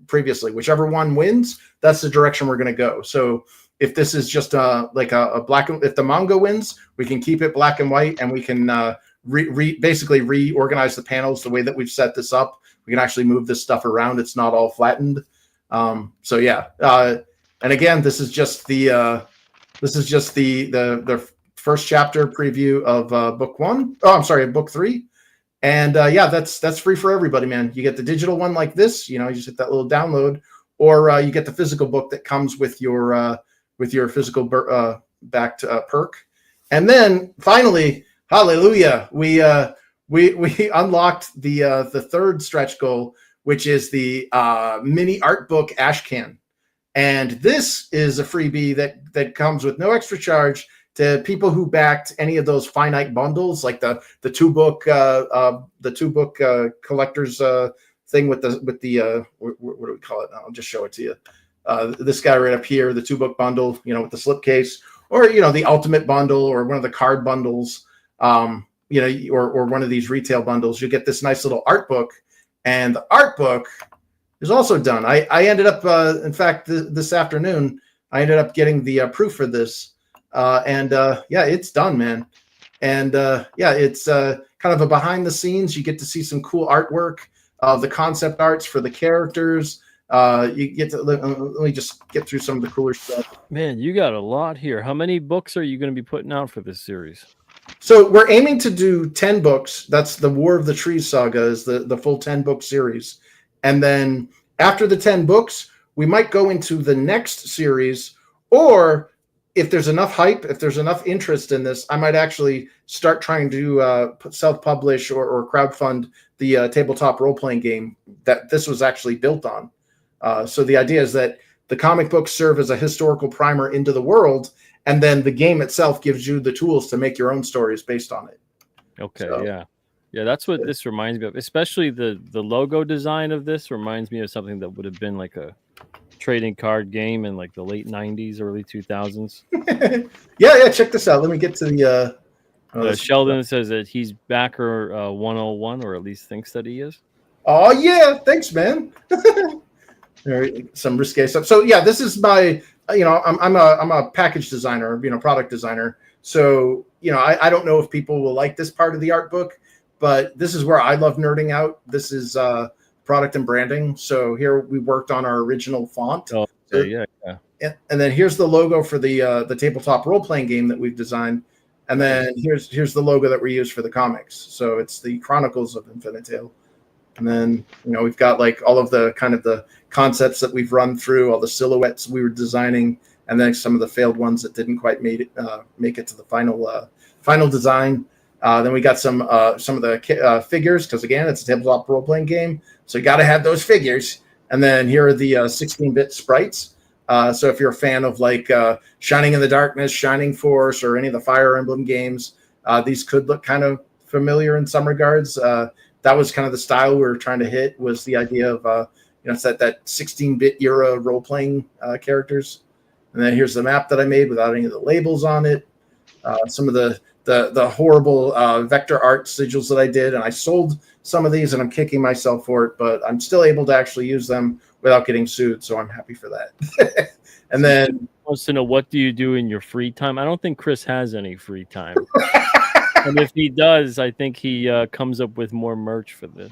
previously. Whichever one wins, that's the direction we're going to go. So if this is just like a black, if the manga wins, we can keep it black and white, and we can basically reorganize the panels the way that we've set this up. We can actually move this stuff around. It's not all flattened. So yeah. And again, this is just the first chapter preview of book 1. Oh, I'm sorry, book 3. And yeah, that's free for everybody, man. You get the digital one like this, you just hit that little download, or you get the physical book that comes with your physical backed perk. And then finally, hallelujah, we unlocked the 3rd stretch goal, which is the mini art book Ashcan. And this is a freebie that comes with no extra charge to people who backed any of those finite bundles, like the two book collector's thing with the what do we call it? I'll just show it to you. This guy right up here, the 2-book bundle, with the slipcase, or the ultimate bundle, or one of the card bundles, or one of these retail bundles. You get this nice little art book, and the art book is also done. I ended up, in fact, this afternoon, I ended up getting the proof for this. It's done, man. And it's kind of a behind the scenes. You get to see some cool artwork of the concept arts for the characters. You get to let me just get through some of the cooler stuff. Man, you got a lot here. How many books are you going to be putting out for this series? So we're aiming to do 10 books. That's the War of the Trees saga, is the full 10-book series. And then after the 10 books, we might go into the next series, or if there's enough hype, if there's enough interest in this, I might actually start trying to self-publish or crowdfund the tabletop role-playing game that this was actually built on. So the idea is that the comic books serve as a historical primer into the world, and then the game itself gives you the tools to make your own stories based on it. Okay, so, yeah, that's what this reminds me of. Especially the logo design of this reminds me of something that would have been like a trading card game in like the late 90s, early 2000s. Yeah, check this out. Let me get to the Sheldon says that he's backer 101, or at least thinks that he is. Oh yeah, thanks, man. Some risque stuff. So yeah, this is my, I'm a package designer, product designer. So I don't know if people will like this part of the art book, but this is where I love nerding out. This is product and branding. So here we worked on our original font. Oh, yeah. And then here's the logo for the tabletop role playing game that we've designed. And then here's the logo that we use for the comics. So it's the Chronicles of Infinite Tale. And then, we've got like all of the kind of the concepts that we've run through, all the silhouettes we were designing, and then some of the failed ones that didn't quite make it to the final design. Then we got some of the figures, because again, it's a tabletop role playing game, so you got to have those figures. And then here are the 16-bit sprites. So if you're a fan of like Shining in the Darkness, Shining Force, or any of the Fire Emblem games, these could look kind of familiar in some regards. That was kind of the style we were trying to hit, was the idea of it's that 16-bit era role-playing characters. And then here's the map that I made without any of the labels on it. Some of the horrible vector art sigils that I did, and I sold some of these, and I'm kicking myself for it, but I'm still able to actually use them without getting sued, so I'm happy for that. And then wants to know, what do you do in your free time? I don't think Chris has any free time. And if he does, I think he comes up with more merch for the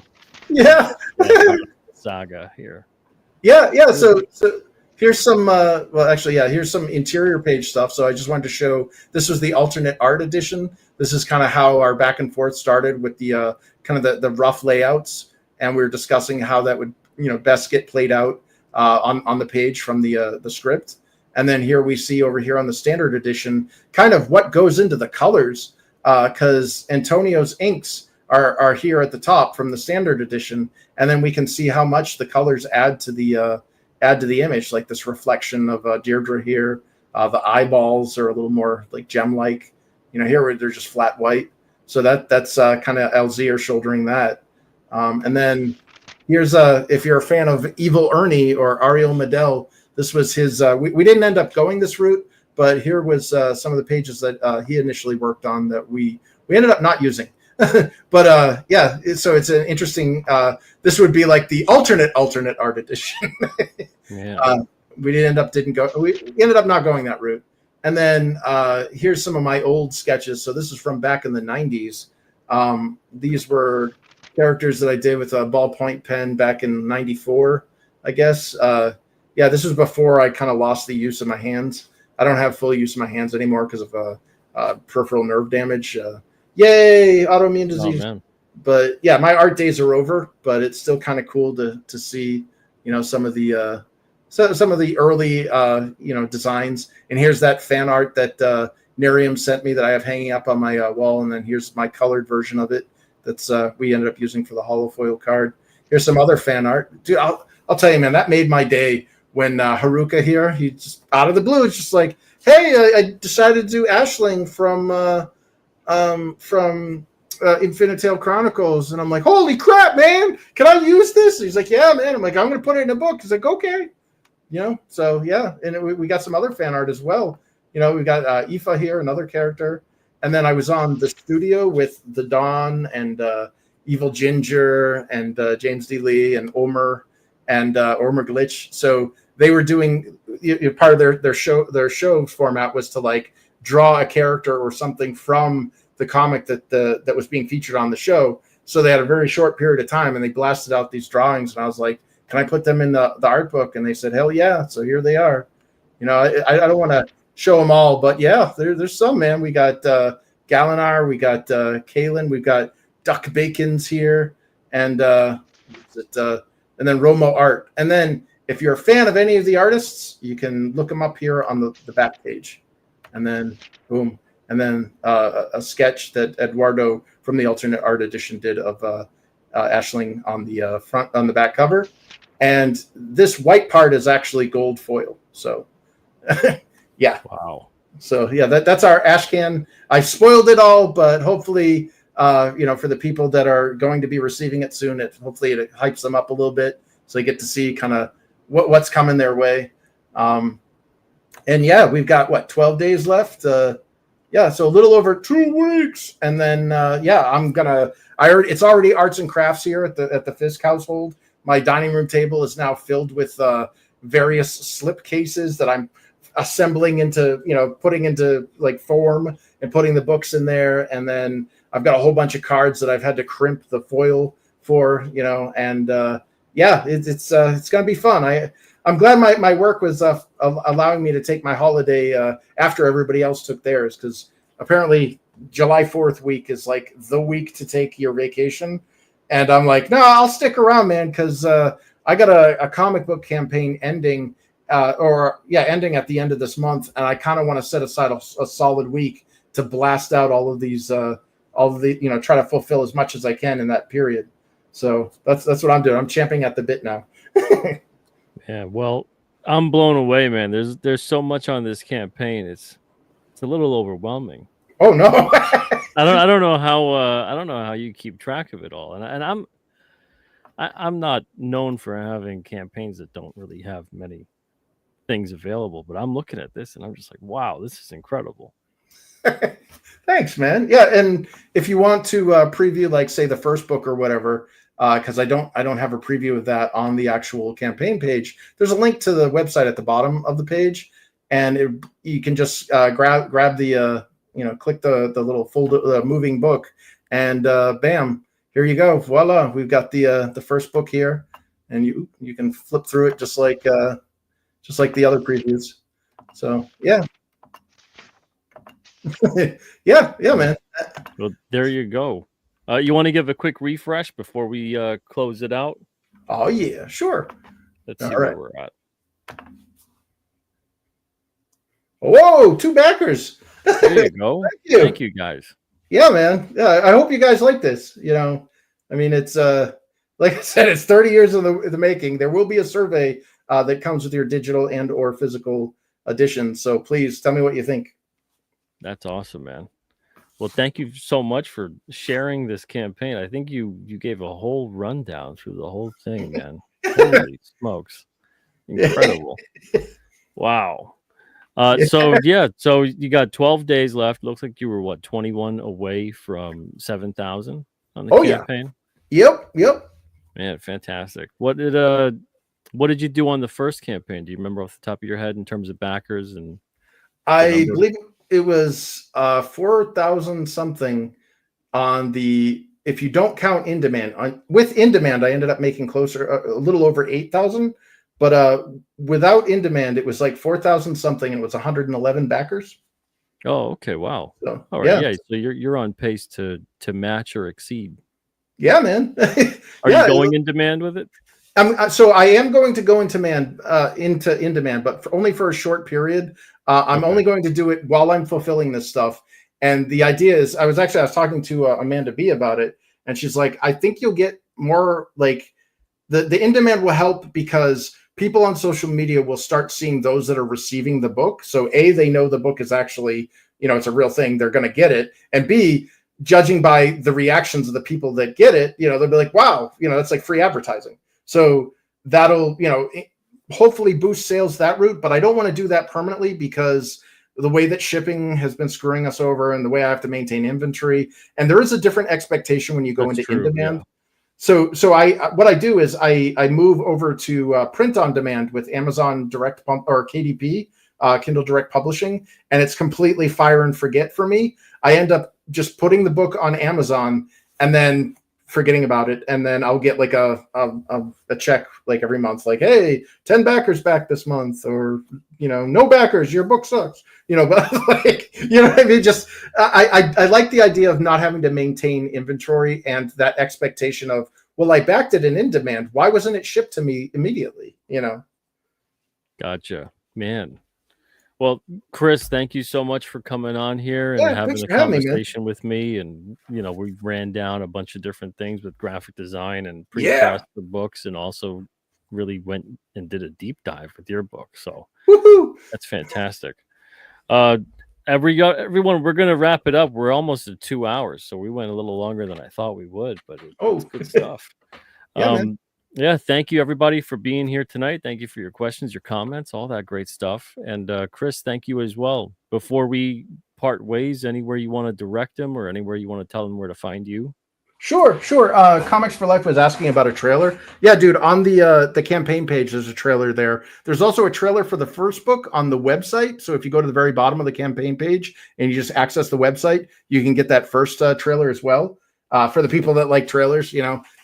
saga here. Yeah. So here's some. Here's some interior page stuff. So I just wanted to show. This was the alternate art edition. This is kind of how our back and forth started with the kind of the rough layouts, and we were discussing how that would best get played out on the page from the script. And then here we see over here on the standard edition kind of what goes into the colors. Because Antonio's inks are here at the top from the standard edition, and then we can see how much the colors add to the image, like this reflection of Deirdre here. The eyeballs are a little more like gem-like. Here they're just flat white. So that's kind of LZ are shouldering that. And then here's if you're a fan of Evil Ernie or Ariel Medel, this was his. We didn't end up going this route. But here was some of the pages that he initially worked on that we ended up not using. But so it's an interesting. This would be like the alternate art edition. We ended up not going that route. And then here's some of my old sketches. So this is from back in the 90s. These were characters that I did with a ballpoint pen back in '94, I guess. This was before I kind of lost the use of my hands. I don't have full use of my hands anymore because of peripheral nerve damage. Yay, autoimmune disease. Oh, but yeah, my art days are over, but it's still kind of cool to see, some of the early designs. And here's that fan art that Nerium sent me that I have hanging up on my wall. And then here's my colored version of it that's we ended up using for the holofoil card. Here's some other fan art. Dude, I'll tell you, man, that made my day when Haruka here, he just out of the blue, it's just like, hey, I decided to do Aisling from Infinitale Chronicles, and I'm like, holy crap, man, can I use this? And he's like, yeah, man. I'm like, I'm gonna put it in a book. He's like, okay, so yeah, and we got some other fan art as well. We got Aoife here, another character, and then I was on the studio with the Dawn and Evil Ginger and James D. Lee and Omer and Omer Glitch. So they were doing part of their show format was to like draw a character or something from the comic that was being featured on the show. So they had a very short period of time, and they blasted out these drawings, and I was like, can I put them in the art book? And they said, hell yeah. So here they are. I don't want to show them all, but yeah, there's some, man. We got Galinar, we got Kalen, we've got Duck Bacon's here, and then Romo Art. And then if you're a fan of any of the artists, you can look them up here on the back page. And then boom. And then a sketch that Eduardo from the alternate art edition did of Aisling on the on the back cover. And this white part is actually gold foil. So yeah. Wow. So yeah, that's our Ashcan. I spoiled it all, but hopefully, for the people that are going to be receiving it soon, hopefully it hypes them up a little bit, so they get to see kind of what's coming their way. And yeah, we've got 12 days left. So a little over 2 weeks, and then it's already arts and crafts here at the FISK household. My dining room table is now filled with various slip cases that I'm assembling into, putting into like form and putting the books in there. And then I've got a whole bunch of cards that I've had to crimp the foil for, and it's going to be fun. I'm glad my work was allowing me to take my holiday after everybody else took theirs, because apparently July 4th week is like the week to take your vacation. And I'm like, no, I'll stick around, man, because I got a comic book campaign ending ending at the end of this month, and I kind of want to set aside a solid week to blast out all of these, try to fulfill as much as I can in that period. So that's what I'm doing. I'm champing at the bit now. Yeah, well, I'm blown away, man. There's so much on this campaign. It's a little overwhelming. Oh no. I don't know how you keep track of it all. And I'm not known for having campaigns that don't really have many things available, but I'm looking at this and I'm just like, wow, this is incredible. Thanks, man. Yeah, and if you want to preview, like, say, the first book or whatever, because I don't have a preview of that on the actual campaign page, there's a link to the website at the bottom of the page, and you can just grab the click the little folder, moving book, and bam, here you go, voila, we've got the first book here, and you can flip through it just like the other previews. So yeah. yeah, man. Well, there you go. You want to give a quick refresh before we close it out? Oh yeah, sure. Let's see where we're at. Whoa, 2 backers. There you go. Thank you guys. Yeah, man. Yeah, I hope you guys like this. I mean, it's like I said, it's 30 years in the making. There will be a survey that comes with your digital and or physical edition. So please tell me what you think. That's awesome, man. Well, thank you so much for sharing this campaign. I think you gave a whole rundown through the whole thing, man. Holy smokes. Incredible. Wow. So you got 12 days left. Looks like you were 21 away from 7,000 on the campaign. Yep. Man, fantastic. What did you do on the first campaign? Do you remember off the top of your head in terms of backers? And I believe it was 4,000 something on the, if you don't count in demand. With in demand, I ended up making closer, a little over 8,000. But without in demand, it was like 4,000 something, and it was 111 backers. Oh, okay, wow. So, all right, yeah. So you're on pace to match or exceed. Yeah, man. Are you going in demand with it? So I am going to go into in demand, but only for a short period. I'm only going to do it while I'm fulfilling this stuff. And the idea is, I was talking to Amanda B about it, and she's like, I think you'll get more like the in demand will help because people on social media will start seeing those that are receiving the book. So A, they know the book is actually, it's a real thing. They're going to get it. And B, judging by the reactions of the people that get it, they'll be like, wow, that's like free advertising. So that'll, hopefully boost sales that route. But I don't want to do that permanently because the way that shipping has been screwing us over and the way I have to maintain inventory. And there is a different expectation when you go into in-demand. Yeah. So what I do is I move over to print on demand with Amazon Direct or KDP, Kindle Direct Publishing, and it's completely fire and forget for me. I end up just putting the book on Amazon and then forgetting about it, and then I'll get like a check like every month, like, hey, 10 backers back this month, or no backers, your book sucks, but like, what I mean? Just I like the idea of not having to maintain inventory and that expectation of, well, I backed it in demand, why wasn't it shipped to me immediately? Gotcha, man. Well, Chris, thank you so much for coming on here and having a conversation with me. And, we ran down a bunch of different things with graphic design and pre-press the books, and also really went and did a deep dive with your book. So that's fantastic. Everyone, we're going to wrap it up. We're almost at 2 hours. So we went a little longer than I thought we would, but it's good stuff. Yeah, thank you everybody for being here tonight. Thank you for your questions, your comments, all that great stuff. And Chris, thank you as well. Before we part ways, anywhere you want to direct them or anywhere you want to tell them where to find you? Sure. Comics for Life was asking about a trailer. Yeah, dude, on the campaign page, there's a trailer there. There's also a trailer for the first book on the website. So if you go to the very bottom of the campaign page and you just access the website, you can get that first trailer as well. For the people that like trailers,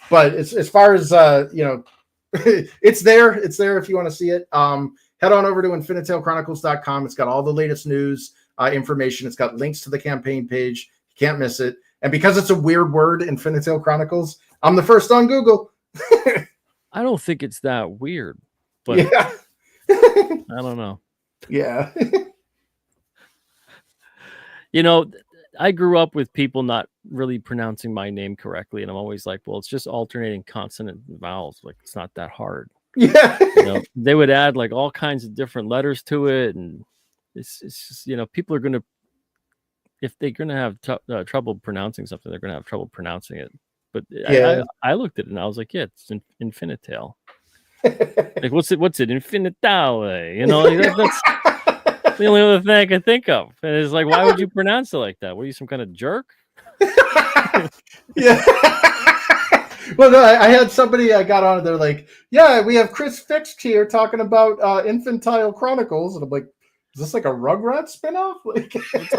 But as far as it's there. It's there if you want to see it. Head on over to InfiniteTaleChronicles.com. It's got all the latest news, information. It's got links to the campaign page. You can't miss it. And because it's a weird word, Infinite Tale Chronicles, I'm the first on Google. I don't think it's that weird, but yeah. I don't know. Yeah. I grew up with people not really pronouncing my name correctly, and I'm always like, well, it's just alternating consonant and vowels. Like, it's not that hard. Yeah. They would add like all kinds of different letters to it, and it's just, people are going to, if they're going to have trouble pronouncing something, they're going to have trouble pronouncing it. But yeah. I looked at it and I was like, yeah, it's Infinitale. Like, what's it? Infinitale? That's the only other thing I can think of. And it's like, why would you pronounce it like that? Were you some kind of jerk? Yeah. Well, no, I had somebody I got on. They're like, yeah, we have Chris FISK here talking about Infantile Chronicles. And I'm like, is this like a Rugrats spinoff? Like, it's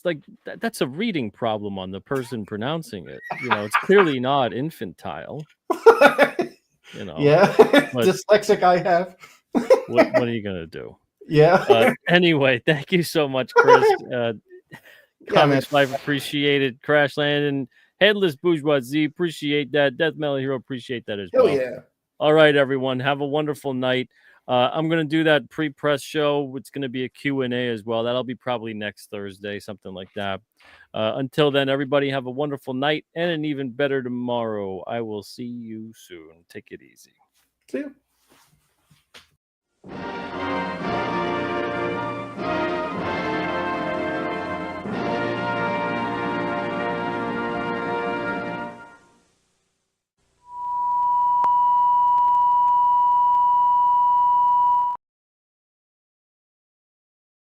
like, that's a reading problem on the person pronouncing it. It's clearly not infantile. Yeah. Dyslexic I have. What are you going to do? Yeah. Anyway, thank you so much, Chris. Comics Life, appreciate it. Crash Landing, Headless Bourgeoisie, appreciate that. Death Metal Hero, appreciate that as well. Yeah. All right, everyone, have a wonderful night. I'm going to do that pre-press show. It's going to be a Q&A as well. That'll be probably next Thursday, something like that. Until then, everybody have a wonderful night and an even better tomorrow. I will see you soon. Take it easy. See you.